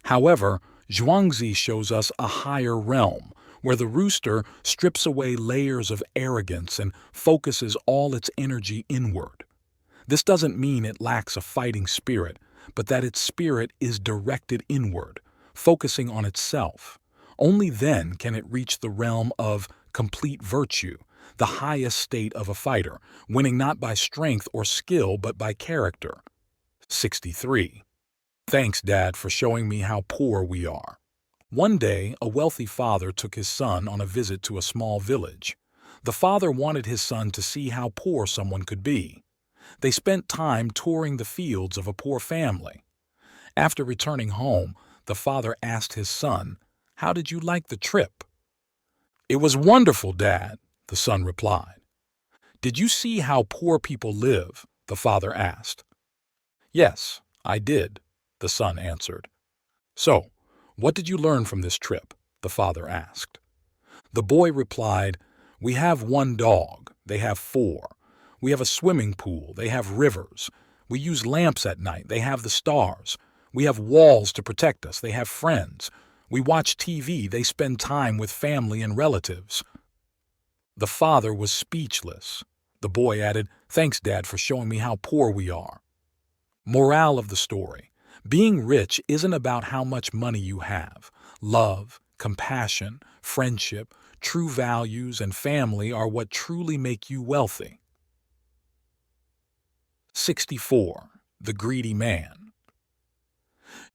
However, Zhuangzi shows us a higher realm, where the rooster strips away layers of arrogance and focuses all its energy inward. This doesn't mean it lacks a fighting spirit, but that its spirit is directed inward, focusing on itself. Only then can it reach the realm of complete virtue, the highest state of a fighter, winning not by strength or skill but by character. 63. Thanks, Dad, for showing me how poor we are. One day, a wealthy father took his son on a visit to a small village. The father wanted his son to see how poor someone could be. They spent time touring the fields of a poor family. After returning home, the father asked his son, "How did you like the trip?" "It was wonderful, Dad," the son replied. "Did you see how poor people live?" the father asked. "Yes, I did," the son answered. "So, what did you learn from this trip?" the father asked. The boy replied, "We have one dog, they have four. We have a swimming pool, they have rivers. We use lamps at night, they have the stars. We have walls to protect us, they have friends. We watch TV, they spend time with family and relatives." The father was speechless. The boy added, "Thanks, Dad, for showing me how poor we are." Morale of the story: being rich isn't about how much money you have. Love, compassion, friendship, true values, and family are what truly make you wealthy. 64. The Greedy Man.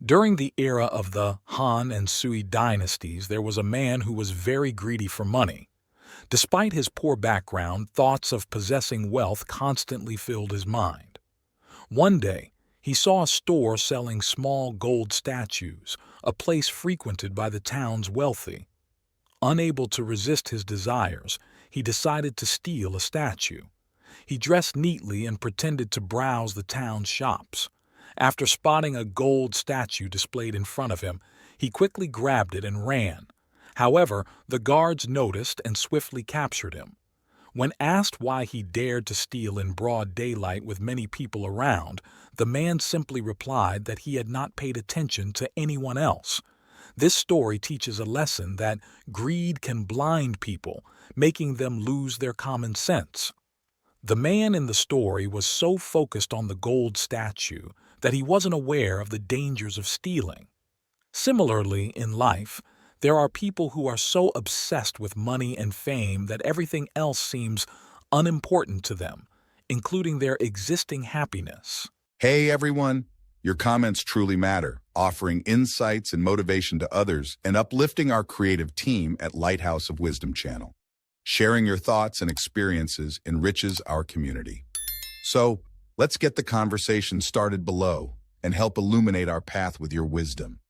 During the era of the Han and Sui dynasties, there was a man who was very greedy for money. Despite his poor background, thoughts of possessing wealth constantly filled his mind. One day, he saw a store selling small gold statues, a place frequented by the town's wealthy. Unable to resist his desires, he decided to steal a statue. He dressed neatly and pretended to browse the town's shops. After spotting a gold statue displayed in front of him, he quickly grabbed it and ran. However, the guards noticed and swiftly captured him. When asked why he dared to steal in broad daylight with many people around, the man simply replied that he had not paid attention to anyone else. This story teaches a lesson that greed can blind people, making them lose their common sense. The man in the story was so focused on the gold statue that he wasn't aware of the dangers of stealing. Similarly, in life, there are people who are so obsessed with money and fame that everything else seems unimportant to them, including their existing happiness. Hey everyone, your comments truly matter, offering insights and motivation to others and uplifting our creative team at Lighthouse of Wisdom channel. Sharing your thoughts and experiences enriches our community. So, let's get the conversation started below and help illuminate our path with your wisdom.